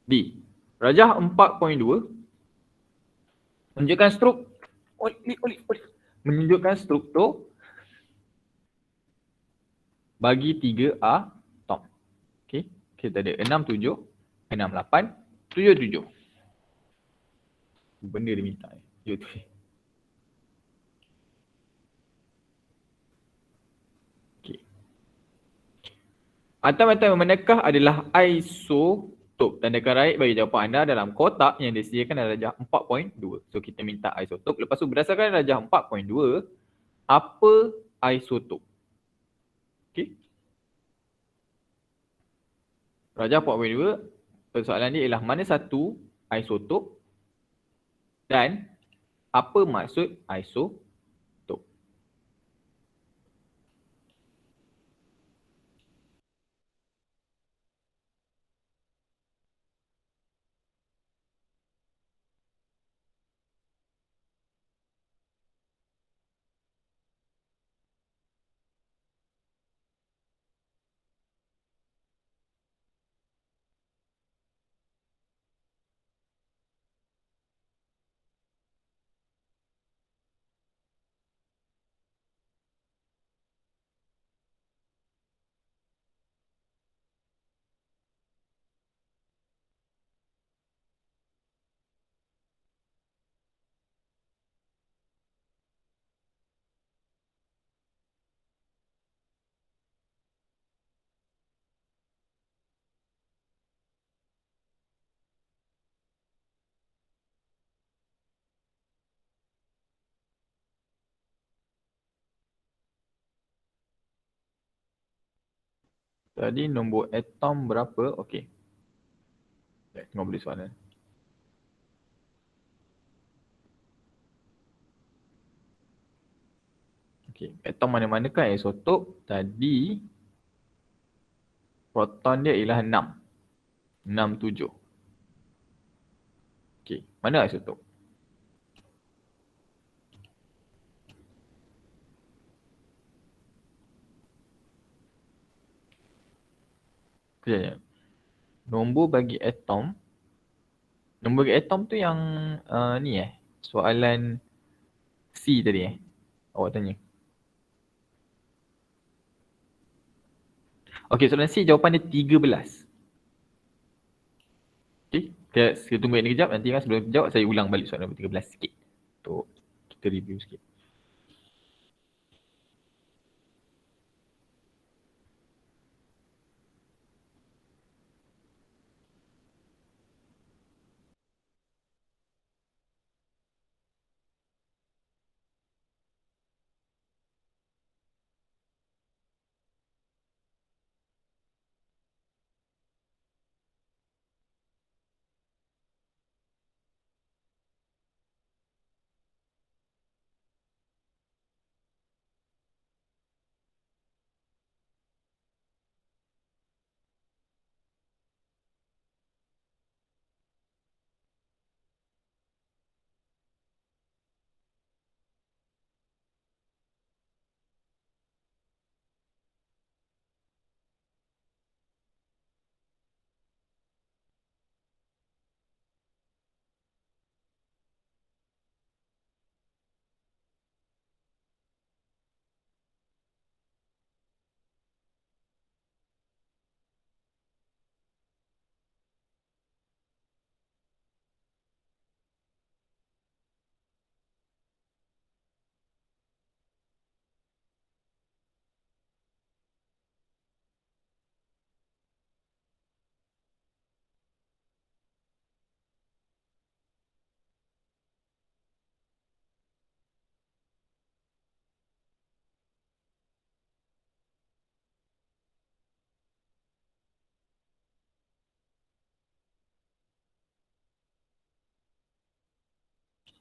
[SPEAKER 1] D. Rajah 4.2 menunjukkan menunjukkan struktur bagi 3 atom. Okay, kita ada 6, 7, 6, 8, 7, 7. Benda dia minta. Okay. Atom-atom manakah adalah isotop? Tandakan right bagi jawapan anda dalam kotak yang disediakan dalam darjah 4.2. So kita minta isotop. Lepas tu berdasarkan darjah 4.2, apa isotop? Okay. Darjah 4.2, persoalan dia ialah mana satu isotop dan apa maksud isotop? Tadi nombor atom berapa? Okey. Tengok boleh soalan. Okey, atom mana-manakah isotop? Tadi proton dia ialah 6. 6, 7. Okey, mana isotop? Kejap. Nombor bagi atom. Nombor bagi atom tu yang ni soalan C tadi awak tanya. Okey, soalan C jawapan dia 13. Okey, kita tunggu ini kejap. Nanti kan sebelum jawab saya ulang balik soalan nombor 13 sikit. Untuk kita review sikit.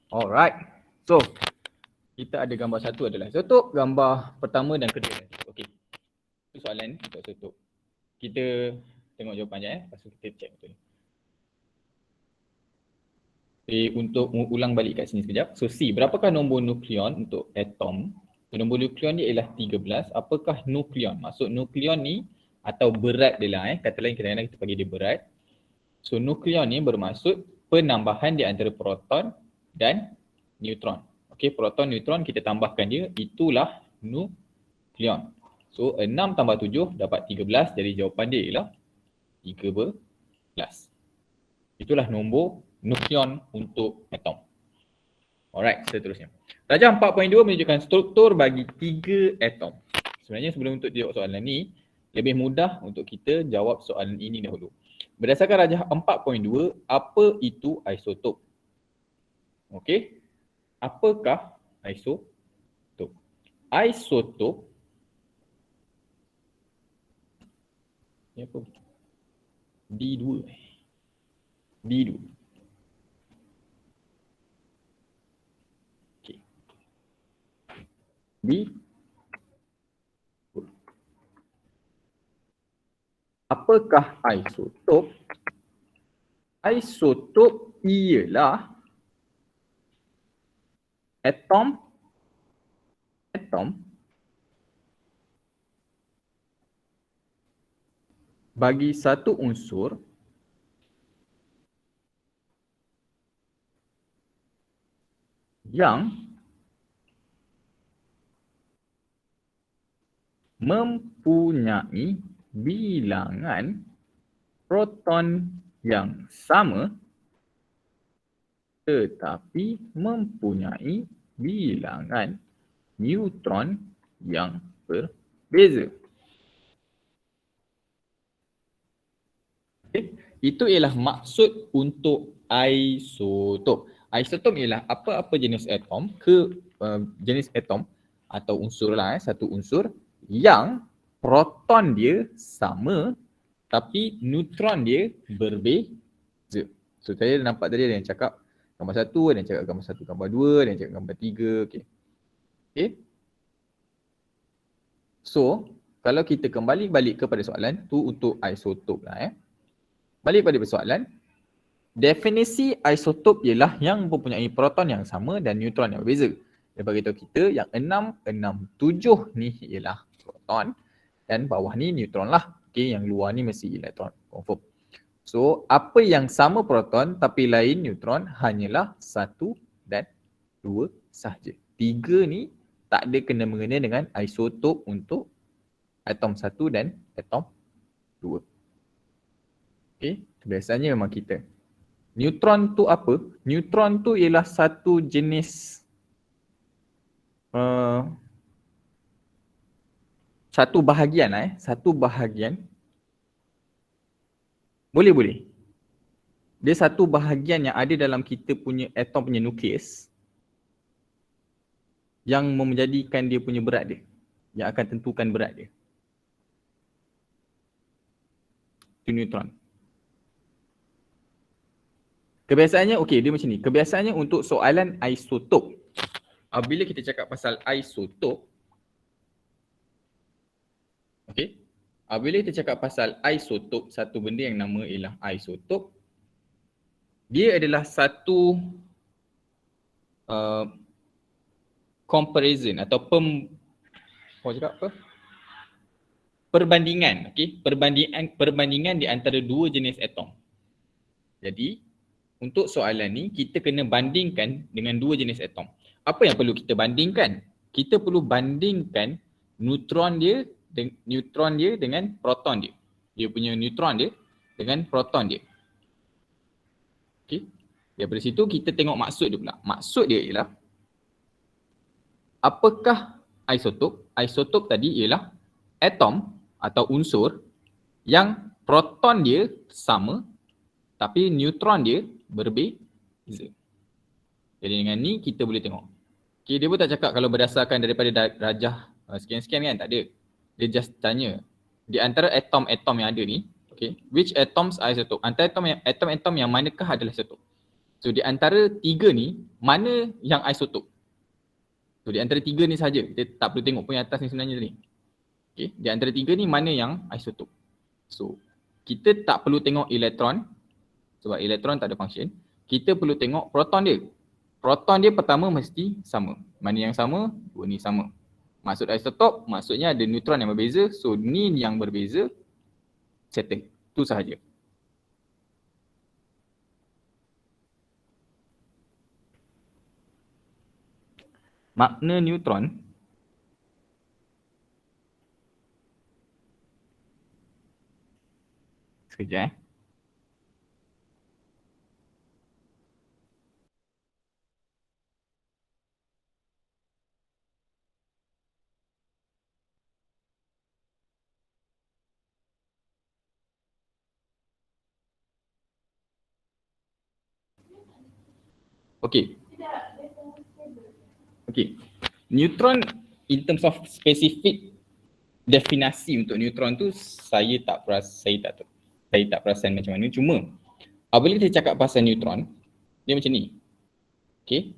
[SPEAKER 1] Alright. So, kita ada gambar satu adalah isotop, gambar pertama dan kedua. Okey. Itu soalan untuk isotop. Kita tengok jawapan je lepas tu kita check betul. Okay, untuk ulang balik kat sini sekejap. So C, berapakah nombor nukleon untuk atom? Nombor nukleon dia ialah 13. Apakah nukleon? Maksud nukleon ni atau berat dia lah kata lain kadang-kadang kita panggil dia berat. So nukleon ni bermaksud penambahan di antara proton dan neutron. Okey, proton neutron kita tambahkan dia, itulah nukleon. So 6 tambah 7 dapat 13, jadi jawapan dia ialah 13. Itulah nombor nukleon untuk atom. Alright, seterusnya. Rajah 4.2 menunjukkan struktur bagi 3 atom. Sebenarnya sebelum untuk jawab soalan ni, lebih mudah untuk kita jawab soalan ini dahulu. Berdasarkan rajah 4.2, apa itu isotop? Okey. Apakah isotop? Isotop ni apa? D2. D2. Okey. D. Apakah isotop? Isotop ialah atom bagi satu unsur yang mempunyai bilangan proton yang sama tetapi mempunyai bilangan neutron yang berbeza. Okay. Itu ialah maksud untuk isotop. Isotop ialah apa-apa jenis atom jenis atom atau unsur lah, satu unsur yang proton dia sama tapi neutron dia berbeza. So saya nampak tadi ada yang cakap gambar 1, ada yang cakap gambar 1, gambar 2, ada yang cakap gambar 3. Okay. Okay. So kalau kita kembali balik kepada soalan tu untuk isotop lah. Balik pada persoalan, definisi isotop ialah yang mempunyai proton yang sama dan neutron yang berbeza. Dia beritahu kita yang 667 ni ialah proton dan bawah ni neutron lah. Okay, yang luar ni mesti elektron, confirm. So, apa yang sama proton tapi lain neutron hanyalah 1 dan 2 sahaja. 3 ni tak ada kena-mengena dengan isotop untuk atom 1 dan atom 2. Okay, biasanya memang kita. Neutron tu apa? Neutron tu ialah satu jenis satu bahagian boleh. Dia satu bahagian yang ada dalam kita punya atom punya nukleus yang menjadikan dia punya berat dia, yang akan tentukan berat dia. Itu neutron. Kebiasaannya, okey, dia macam ni. Kebiasaannya untuk soalan isotop, bila kita cakap pasal isotop, okey, bila kita cakap pasal isotop, satu benda yang nama ialah isotop, dia adalah satu comparison atau perbandingan, okey, perbandingan di antara dua jenis atom. Jadi untuk soalan ni kita kena bandingkan dengan dua jenis atom. Apa yang perlu kita bandingkan? Kita perlu bandingkan neutron dia dengan proton dia. Dia punya neutron dia dengan proton dia. Okey. Daripada situ kita tengok maksud dia pula. Maksud dia ialah apakah isotop? Isotop tadi ialah atom atau unsur yang proton dia sama tapi neutron dia berbeza. Jadi dengan ni kita boleh tengok. Okay, dia pun tak cakap kalau berdasarkan daripada darjah sekian-sekian kan, tak ada. Dia just tanya di antara atom-atom yang ada ni, okay, which atoms are isotop? Antara atom-atom yang manakah adalah isotop? So di antara tiga ni, mana yang isotop? So di antara tiga ni saja, kita tak perlu tengok pun yang atas ni sebenarnya tadi. Okay, di antara tiga ni mana yang isotop? So kita tak perlu tengok elektron sebab elektron tak ada function. Kita perlu tengok proton dia. Proton dia pertama mesti sama. Mana yang sama? Dua ni sama. Maksud isotop maksudnya ada neutron yang berbeza. So ni yang berbeza, settle. Itu sahaja. Makna neutron sekejap Okay. Okay. Neutron in terms of specific definasi untuk neutron tu saya tak perasan macam mana. Cuma apabila kita cakap pasal neutron, dia macam ni. Okay.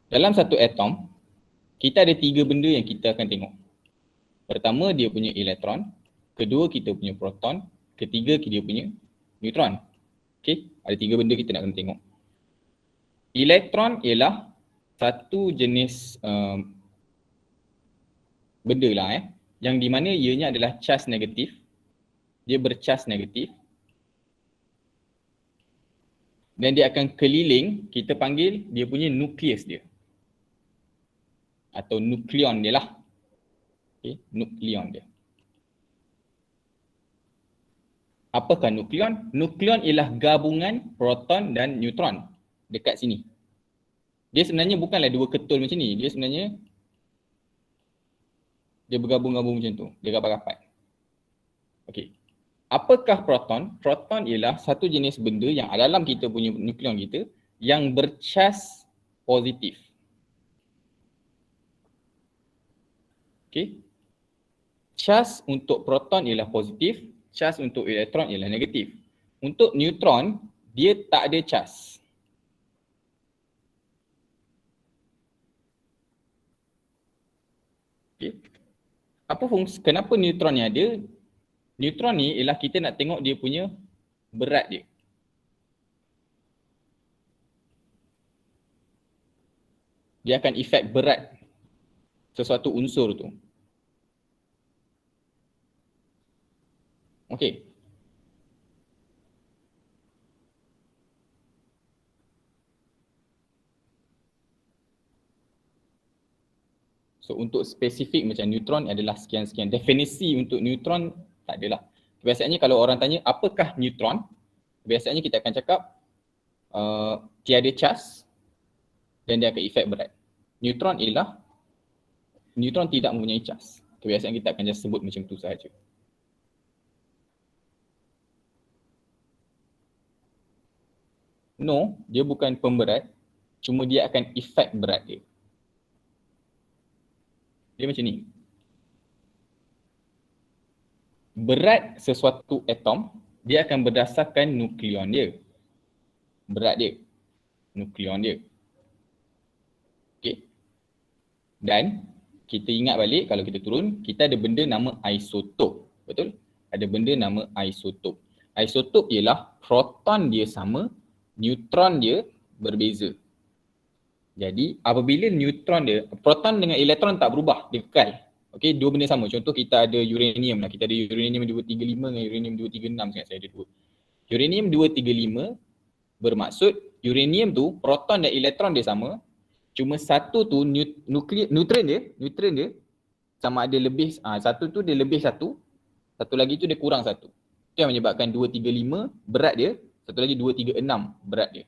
[SPEAKER 1] Dalam satu atom, kita ada 3 benda yang kita akan tengok. Pertama, dia punya elektron. Kedua, kita punya proton. Ketiga, dia punya neutron. Okay, ada 3 benda kita nak kena tengok. Elektron ialah satu jenis benda lah yang di mana ianya adalah charge negatif. Dia bercharge negatif. Dan dia akan keliling, kita panggil dia punya nukleus dia. Atau nukleon dia lah. Okay, nukleon dia. Apakah nukleon? Nukleon ialah gabungan proton dan neutron dekat sini. Dia sebenarnya bukanlah 2 ketul macam ni. Dia sebenarnya dia bergabung-gabung macam tu. Dia rapat-rapat. Okey. Apakah proton? Proton ialah satu jenis benda yang dalam kita punya nukleon kita yang bercas positif. Okey. Charge untuk proton ialah positif, charge untuk elektron ialah negatif. Untuk neutron, dia tak ada charge. Okey. Apa fungsi, kenapa neutron ni ada? Neutron ni ialah kita nak tengok dia punya berat dia. Dia akan efek berat sesuatu unsur tu. Okey. So untuk spesifik macam neutron adalah sekian-sekian. Definisi untuk neutron tak adalah. Biasanya kalau orang tanya apakah neutron, biasanya kita akan cakap tiada charge dan dia akan efek berat. Neutron ialah neutron tidak mempunyai charge. Kebiasaan kita akan just sebut macam tu sahaja. No, dia bukan pemberat, cuma dia akan efek berat dia. Dia macam ni. Berat sesuatu atom, dia akan berdasarkan nukleon dia. Berat dia. Nukleon dia. Okey. Dan kita ingat balik kalau kita turun, kita ada benda nama isotop. Betul? Ada benda nama isotop. Isotop ialah proton dia sama, neutron dia berbeza. Jadi apabila neutron dia, proton dengan elektron tak berubah, dia kekal. Okey, 2 benda sama. Contoh kita ada uranium lah. Kita ada uranium 235 dengan uranium 236, ingat saya ada 2. Uranium 235 bermaksud uranium tu proton dan elektron dia sama. Cuma satu tu neutron dia sama ada lebih, satu tu dia lebih satu lagi tu dia kurang satu. Itu yang menyebabkan 235 berat dia, satu lagi 236 berat dia.